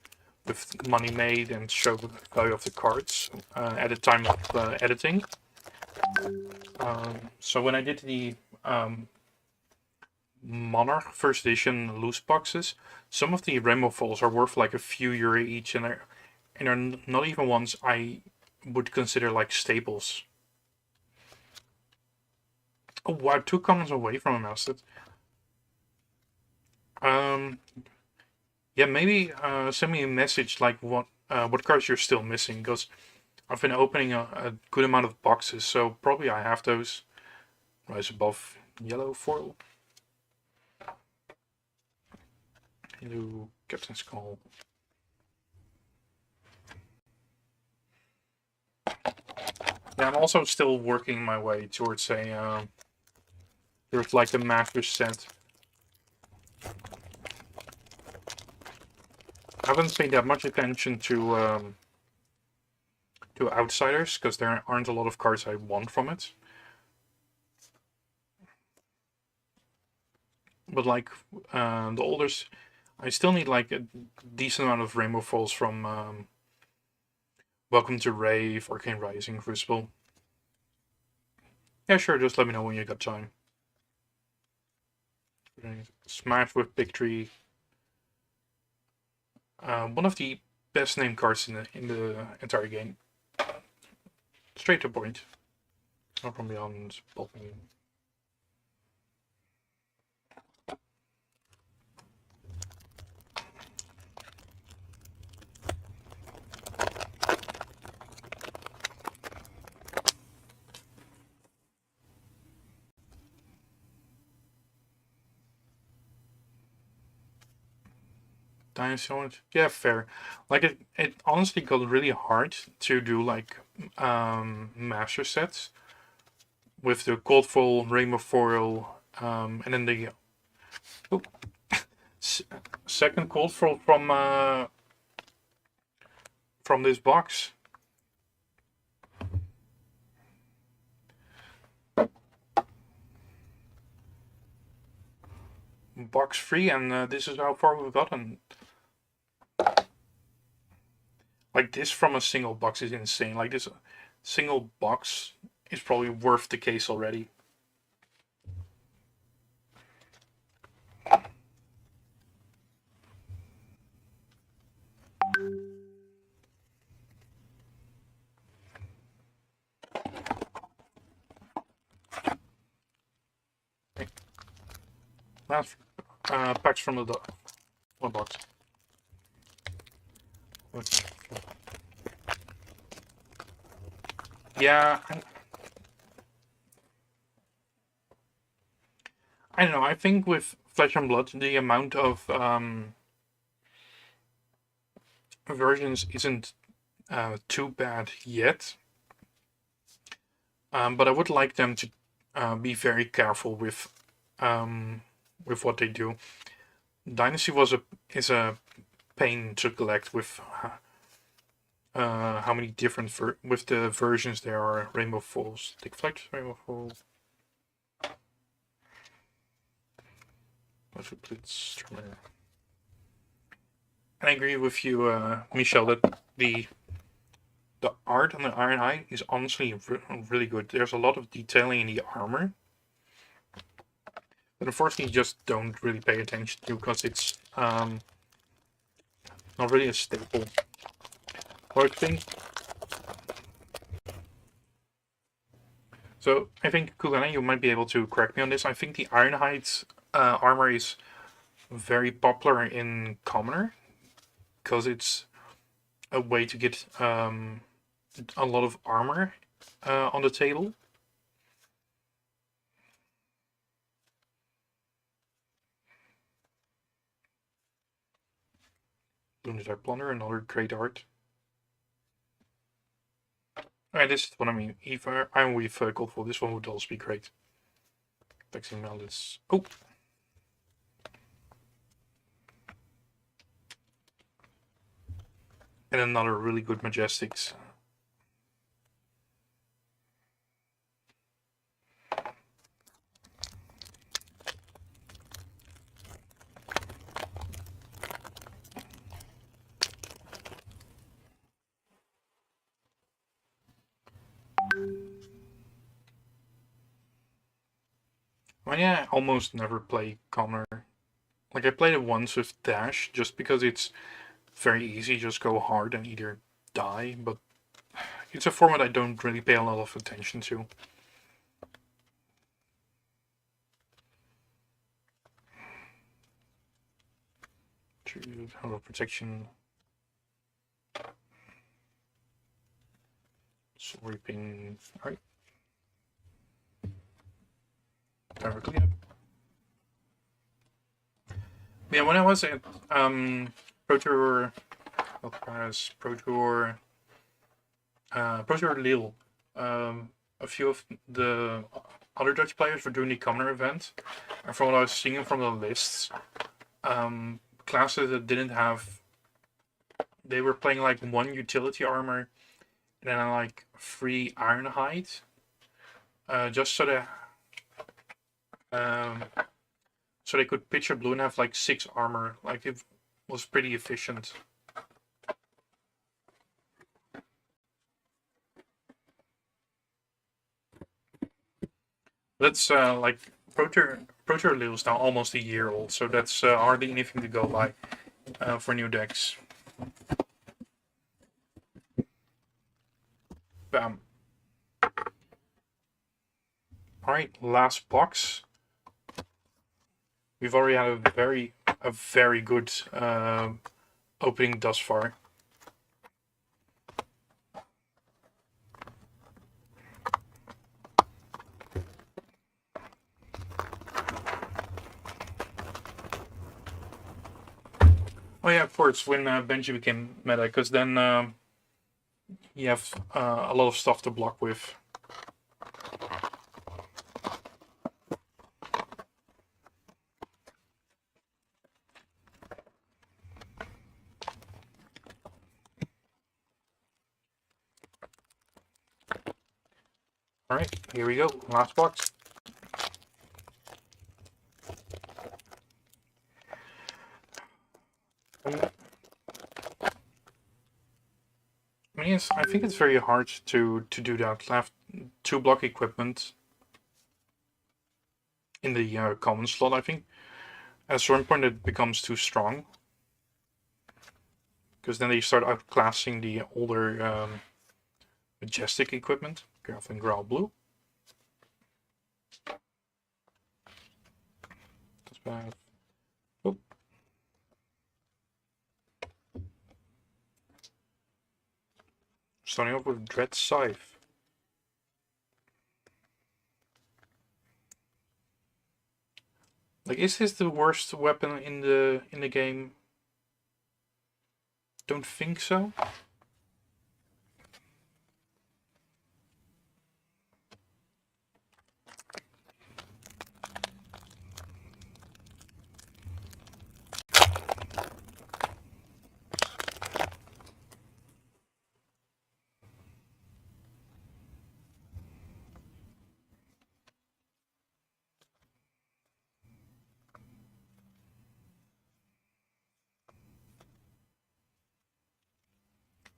with money made and show the value of the cards at the time of editing. So when I did the Monarch first edition loose boxes, some of the Rainbow Falls are worth like a few euro each, and they're not even ones I would consider like staples. Oh wow, 2 comments away from a mouse. Yeah, maybe send me a message like what cards you're still missing, because I've been opening a good amount of boxes, so probably I have those. Rise above yellow foil. Hello, Captain's Call. Yeah, I'm also still working my way towards a towards like a master set. I haven't paid that much attention to Outsiders because there aren't a lot of cards I want from it. But like the olders, I still need like a decent amount of Rainbow Falls from Welcome to Rave, Arcane Rising, Crucible. Yeah, sure, just let me know when you got time. Smash with victory. One of the best named cards in the entire game. Straight to point. Not from beyond bulking. Dynasty Orange? Yeah, fair. Like it honestly got really hard to do like master sets with the Cold Foil, Rainbow Foil, and then the oh, second Cold Foil from this box. Box free, and this is how far we've gotten. Like this from a single box is insane. Like this single box is probably worth the case already. Last packs from the one box. Yeah, I don't know. I think with Flesh and Blood, the amount of versions isn't too bad yet. But I would like them to be very careful with what they do. Dynasty is a pain to collect with how many different with the versions there are. Rainbow Falls, Thick Flex, Rainbow Falls. And I agree with you, Michel, that the art on the Ironhide is honestly really good. There's a lot of detailing in the armor, but unfortunately, you just don't really pay attention to because it's not really a staple. Or I think. So I think Kulana, you might be able to correct me on this. I think the Ironhide's armor is very popular in Commoner because it's a way to get a lot of armor on the table. Lunatic Plunder, another great art. Alright, this is what I mean. Iron Weave Gold for this one would also be great. Vexing Malice. Oh! And another really good Majestics. Well, yeah, I almost never play Commoner. Like, I played it once with Dash, just because it's very easy, just go hard and either die, but it's a format I don't really pay a lot of attention to. Hello, protection. Sweeping. Alright. Directly up. Yeah, when I was at Pro Tour, Pro Tour Lille, a few of the other Dutch players were doing the Commoner event, and from what I was seeing from the lists, classes that didn't have, they were playing like one utility armor and then like 3 Ironhide, just so that so they could pitch a blue and have like 6 armor. Like it was pretty efficient. That's like Proto is now almost a year old, so that's hardly anything to go by for new decks. Bam. Alright, last box. We've already had a very good opening thus far. Oh yeah, of course, when Benji became meta, because then you have a lot of stuff to block with. Alright, here we go. Last box. I mean, I think it's very hard to do that. Have 2 block equipment in the common slot, I think. At a certain point, it becomes too strong. Because then they start outclassing the older Majestic equipment. Graph and Growl Blue. That's bad. Oh. Starting off with Dread Scythe. Like, is this the worst weapon in the game? Don't think so.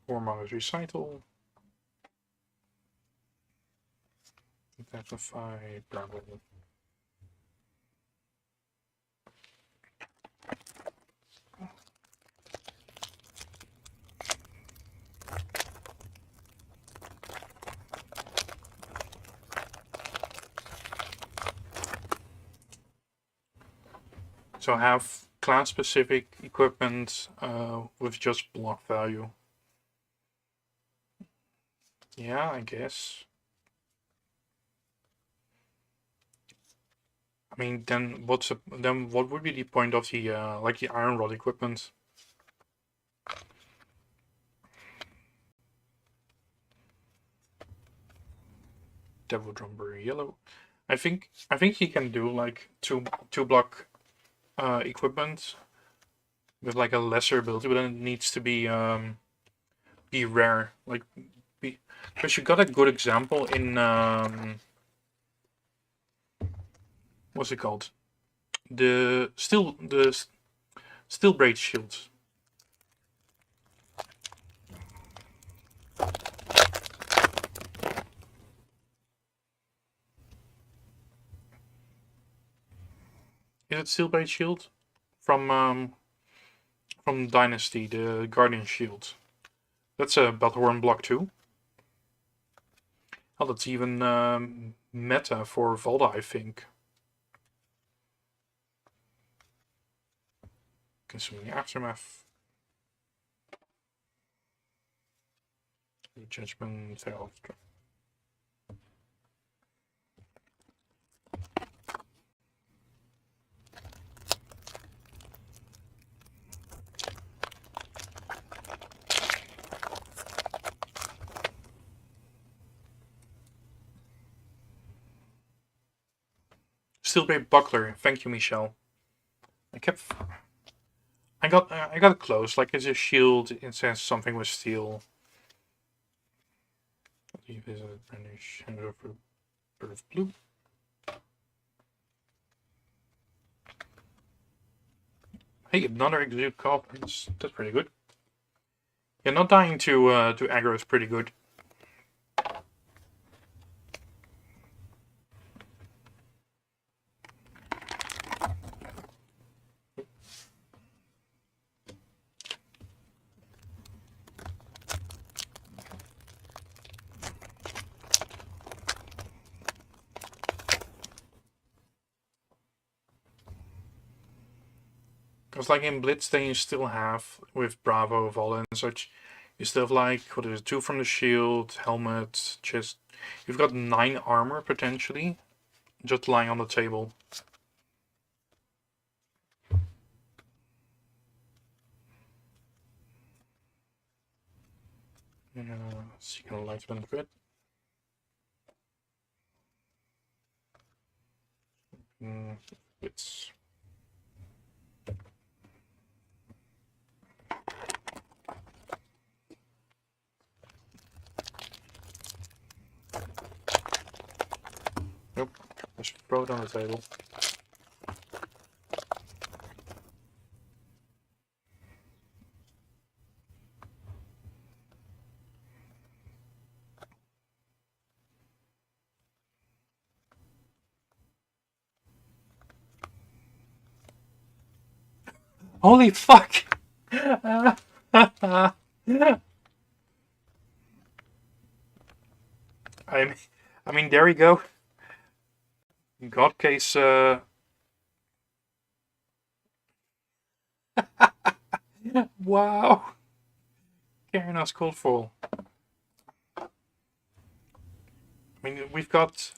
Hormones Recital. Intensify, Bravo. So have class-specific equipment with just block value. Yeah, I guess. I mean, then what would be the point of the like the Iron Rod equipment? Devil Drumber Yellow. I think he can do like two block equipment with like a lesser ability, but then it needs to be rare. Like because you got a good example in what's it called? The Steel Braid Shields. Is it Steel Braid Shield? From Dynasty, the Guardian Shield. That's a Battlehorn block too. Oh, that's even meta for Volda, I think. Consuming Aftermath. Judgment failed. Steelblade Buckler. Thank you, Michelle. I got close. Like it's a shield. It says something with steel. Revisit British Bird of Blue. Hey, another Exude Cop. That's pretty good. Yeah, not dying to aggro is pretty good. Because like in Blitz, then you still have, with Bravo, Vola and such, you still have like, what is it, 2 from the shield, helmet, chest. You've got 9 armor, potentially, just lying on the table. Seeking light benefit. It's nope. Just throw it on the table. Holy fuck! I mean, there we go. God case. Wow. Karen called for. I mean, we've got.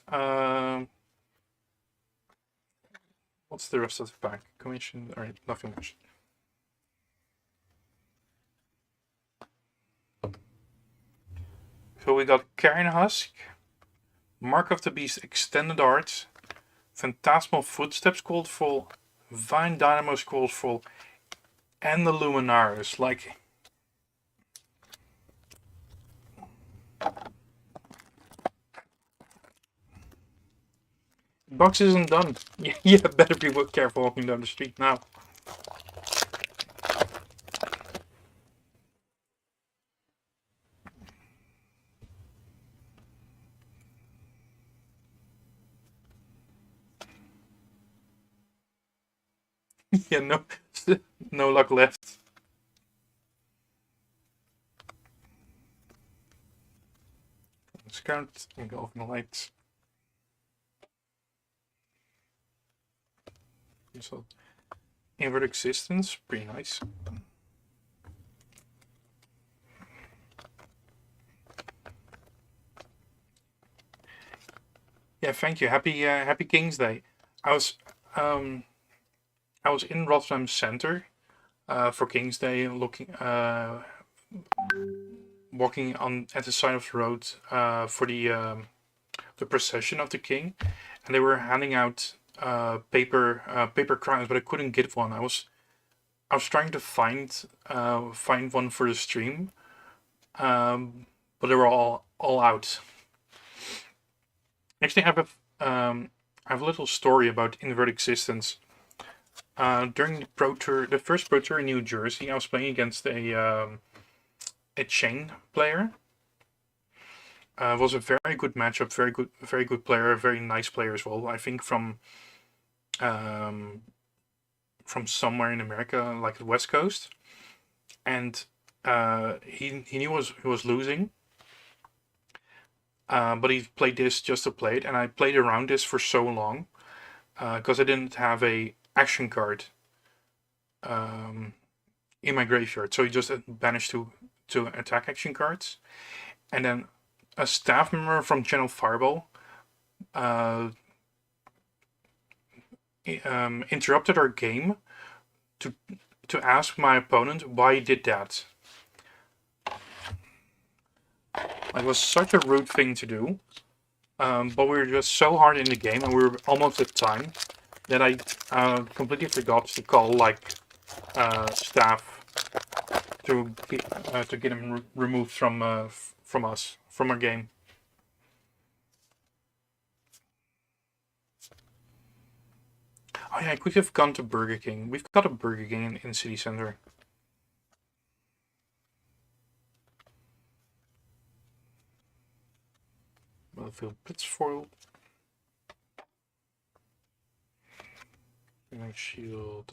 What's the rest of the pack? Commission. Alright, nothing much. So we got Karen Husk, Mark of the Beast Extended Art, Phantasmal Footsteps called full, Vine Dynamos called full, and the Luminaris. Like, box isn't done. You better be careful walking down the street now. Yeah, no luck left. Scout and go open the lights. So, Invert Existence, pretty nice. Yeah, thank you. Happy King's Day. I was in Rotterdam Center for King's Day, looking walking on at the side of the road for the procession of the king, and they were handing out paper crowns, but I couldn't get one. I was trying to find one for the stream, but they were all out. Actually, I have a little story about Invert Existence. During the Pro Tour, the first Pro Tour in New Jersey, I was playing against a chain player. It was a very good matchup, very good player, very nice player as well. I think from somewhere in America, like the West Coast, and he knew he was losing. But he played this just to play it, and I played around this for so long because I didn't have a action card in my graveyard, so he just managed to attack action cards, and then a staff member from Channel Fireball interrupted our game to ask my opponent why he did that. It was such a rude thing to do, but we were just so hard in the game, and we were almost at time, that I completely forgot to call staff to get him removed from our game. Oh yeah, I could have gone to Burger King. We've got a Burger King in City Center. Battlefield Blitzfoil. Shield.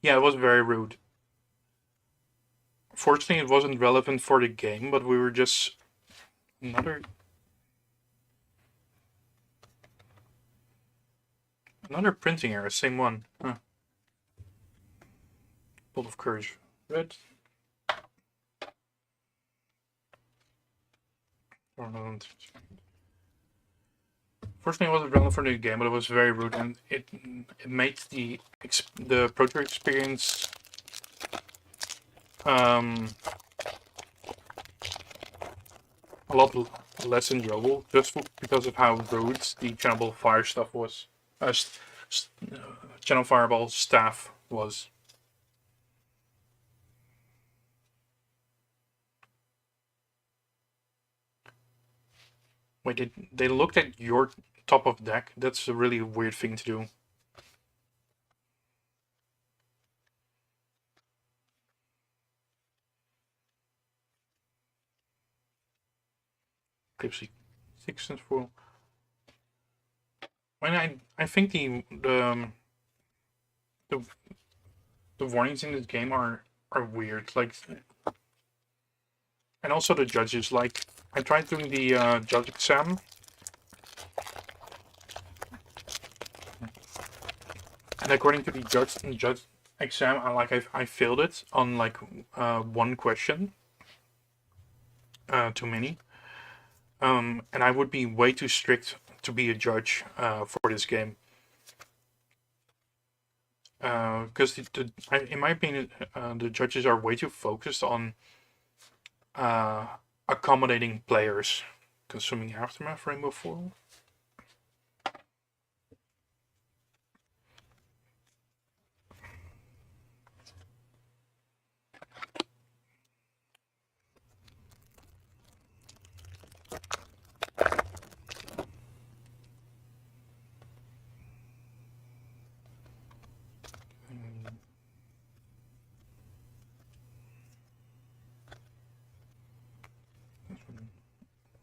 Yeah, it was very rude. Fortunately, it wasn't relevant for the game, but we were just another printing error, same one. Huh. Bolt of Courage, red. Fortunately, it wasn't relevant for the game, but it was very rude, and it made the project experience a lot less enjoyable, just because of how rude the Channel Fire stuff was. Channel Fireball staff was. Wait, they looked at your top of deck? That's a really weird thing to do. Clipsy 6 and 4. I think the warnings in this game are weird. Like, and also the judges. Like, I tried doing the judge exam, and according to the judge exam, I failed it on like one question, too many. And I would be way too strict to be a judge for this game. Because in my opinion, the judges are way too focused on accommodating players. Consuming Aftermath, Rainbow Foil.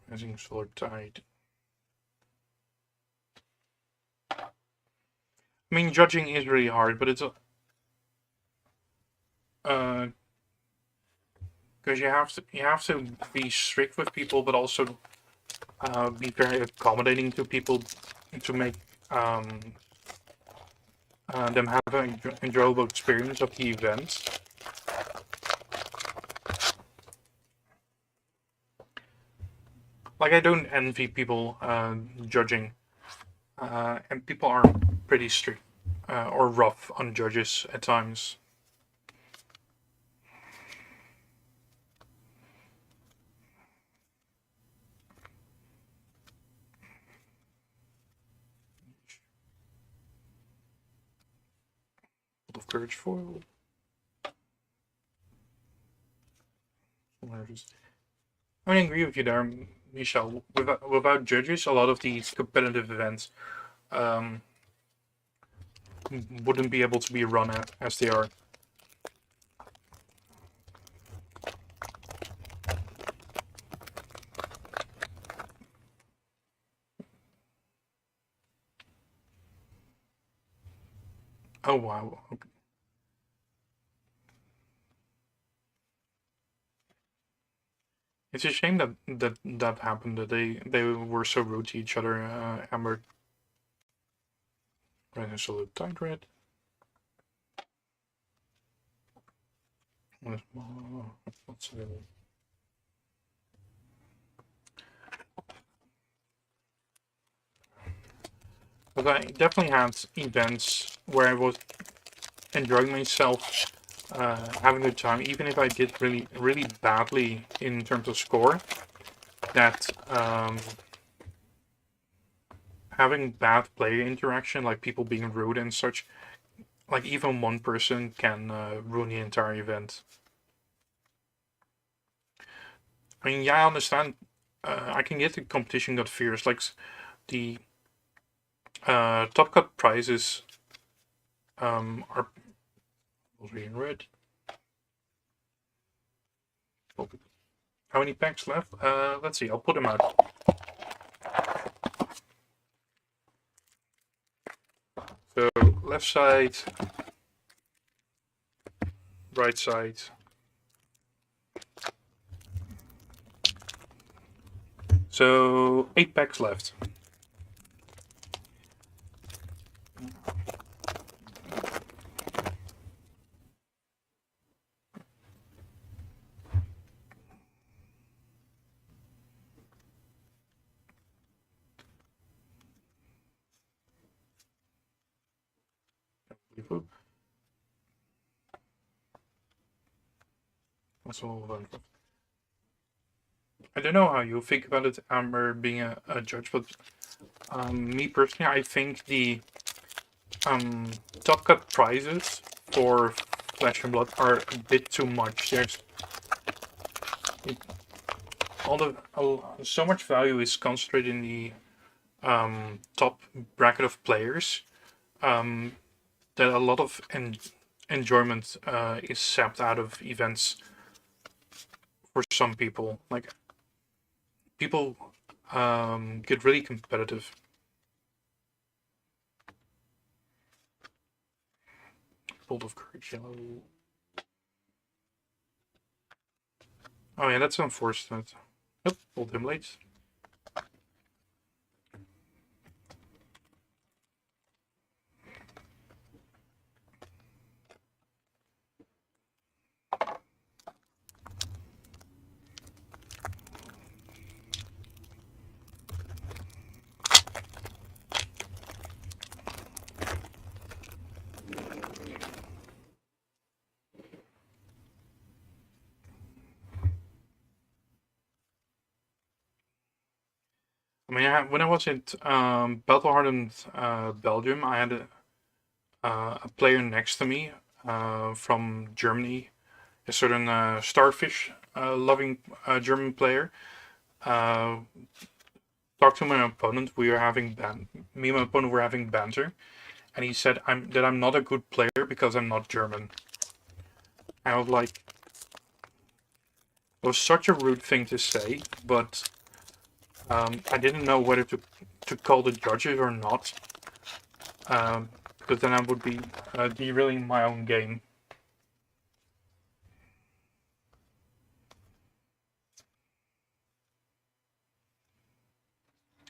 Rising Solar Tide. I mean, judging is really hard, but it's because you have to be strict with people, but also be very accommodating to people to make them have an enjoyable experience of the event. Like, I don't envy people judging, and people are pretty strict or rough on judges at times. Of Courage foil. I agree with you there, Michel. Without judges, a lot of these competitive events wouldn't be able to be run as they are. Oh wow. Okay. It's a shame that happened. That they were so rude to each other. Amber. Red Salute Tide Red. What's available? But I definitely had events where I was enjoying myself, having a good time, even if I did really badly in terms of score. That having bad player interaction, like people being rude and such, like even one person can ruin the entire event. I mean, yeah, I understand. I can get the competition got fierce. Like the top cut prizes are in red. How many packs left? Let's see. I'll put them out. So left side right side. So 8 packs left. I don't know how you think about it, Amber, being a judge, but me personally, I think the top cut prizes for Flesh and Blood are a bit too much. There's so much value is concentrated in the top bracket of players that a lot of enjoyment is sapped out of events for some people. Like people get really competitive. Bolt of Courage yellow. Oh yeah, that's unfortunate. Yep, Bolt him late. I mean, when I was at Battle-Hardened Belgium, I had a player next to me from Germany, a certain starfish loving German player. Talked to my opponent. We were having me and my opponent were having banter, and he said that I'm not a good player because I'm not German. I was like, it was such a rude thing to say, but I didn't know whether to call the judges or not, because then I would be derailing my own game.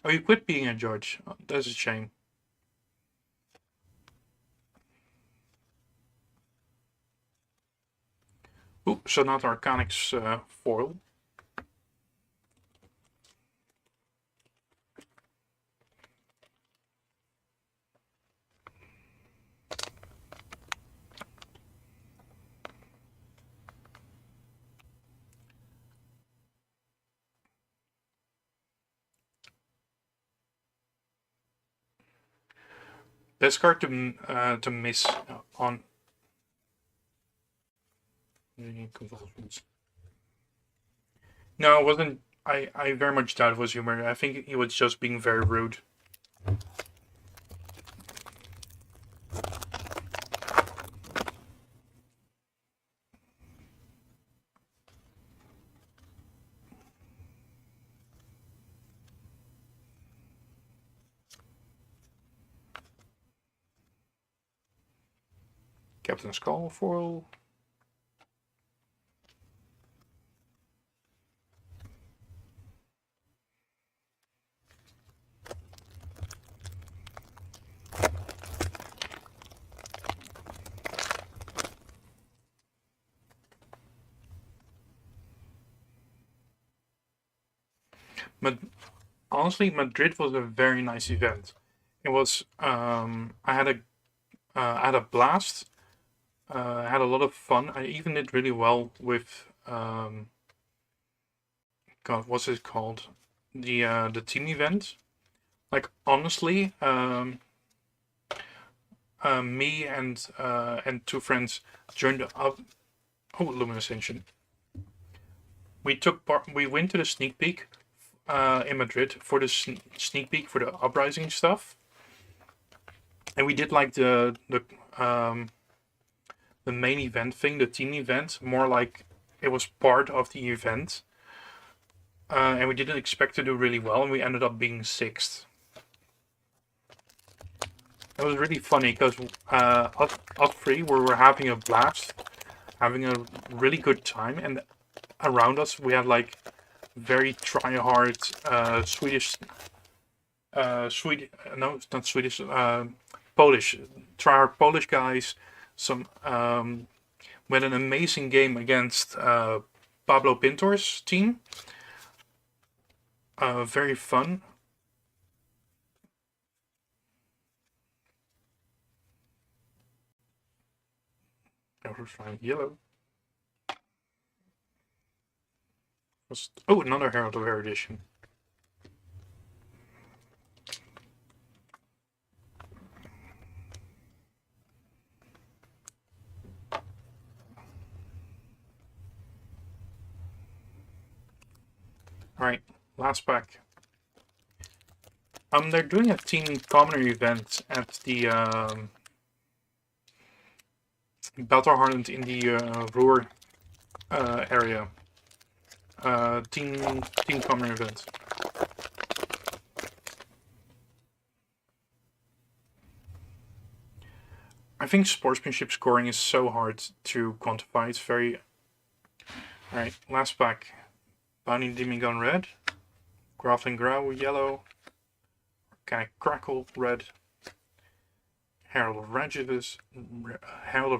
Oh, you quit being a judge. Oh, that's a shame. Ooh, so not Arcanix foil. Best card to miss on convulsions. No, it wasn't. I very much doubt it was humor. I think he was just being very rude. Captain Skull foil. But honestly, Madrid was a very nice event. It was. I had a blast. I had a lot of fun. I even did really well with. God, what's it called? The team event. Like honestly, me and two friends joined up. Oh, Luminous Ancient. We took part. We went to the sneak peek in Madrid for the sneak peek for the uprising stuff, and we did like the main event thing, the team event, more like it was part of the event, and we didn't expect to do really well, and we ended up being 6th. It was really funny because us three were having a blast, having a really good time, and around us we had like very try-hard Swedish, no, not Swedish, Polish, try-hard Polish guys. Some we had an amazing game against Pablo Pintor's team. Very fun. Yellow. Oh, another Herald of Erudition. Alright, last pack. They're doing a Team Commoner event at the Battle Hardened in the Ruhr area. Team Commoner event. I think sportsmanship scoring is so hard to quantify. It's very... Alright, last pack. Bounty Demigod red. Graveling Growl yellow. Organic Crackle red. Herald of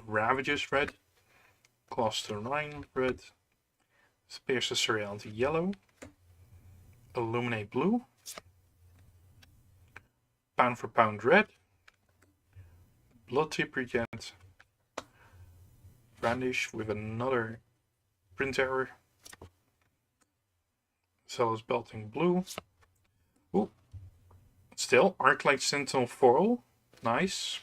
Ravages red. Cluster 9 red. Pierce the Surreality yellow. Illuminate blue. Pound for Pound red. Blood Tip Regent. Brandish with another print error. Zealous Belting blue. Ooh. Still, Arclight Sentinel foil. Nice.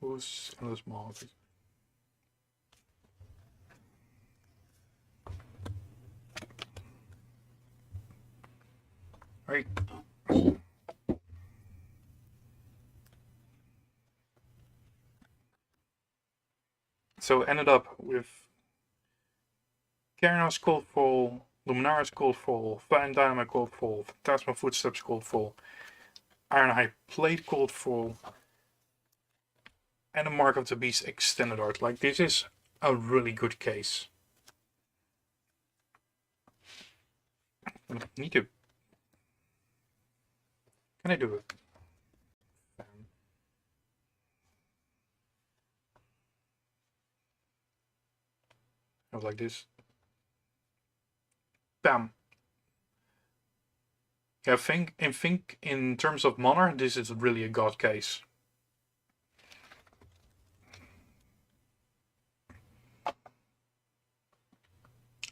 Who's in this mob? Alright. So ended up with Karanos Coldfall, Luminaris Coldfall, Fine Dynamite Coldfall, Phantasma Footsteps Coldfall, Ironhide Plate Coldfall, and a Mark of the Beast extended art. Like, this is a really good case. Need to. Can I do it? Like this. Bam. Yeah, I think in terms of Monarch, this is really a god case.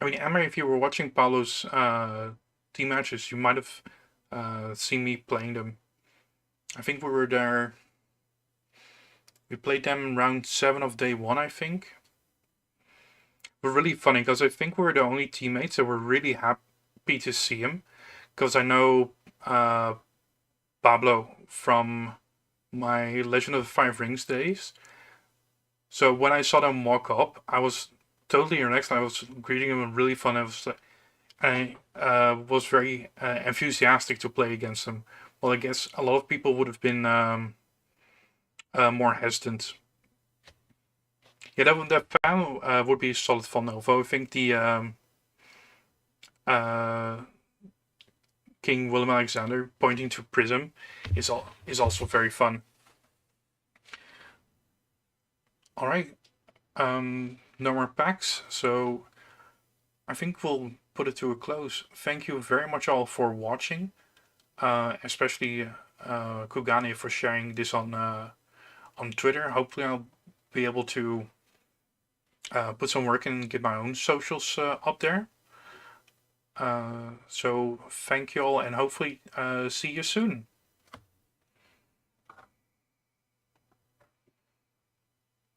I mean, Emma, if you were watching Paulo's team matches, you might have seen me playing them. I think we were there. We played them round 7 of day 1, I think. We're really funny because I think we were the only teammates that were really happy to see him. Because I know Pablo from my Legend of the Five Rings days. So when I saw them walk up, I was totally relaxed. I was greeting him and really fun. I was very enthusiastic to play against him. Well, I guess a lot of people would have been more hesitant. Yeah, that panel would be solid fun. Although I think the King Willem Alexander pointing to Prism is also very fun. All right, no more packs, so I think we'll put it to a close. Thank you very much all for watching, especially Kugane for sharing this on Twitter. Hopefully, I'll be able to put some work in and get my own socials up there. So thank you all, and hopefully see you soon.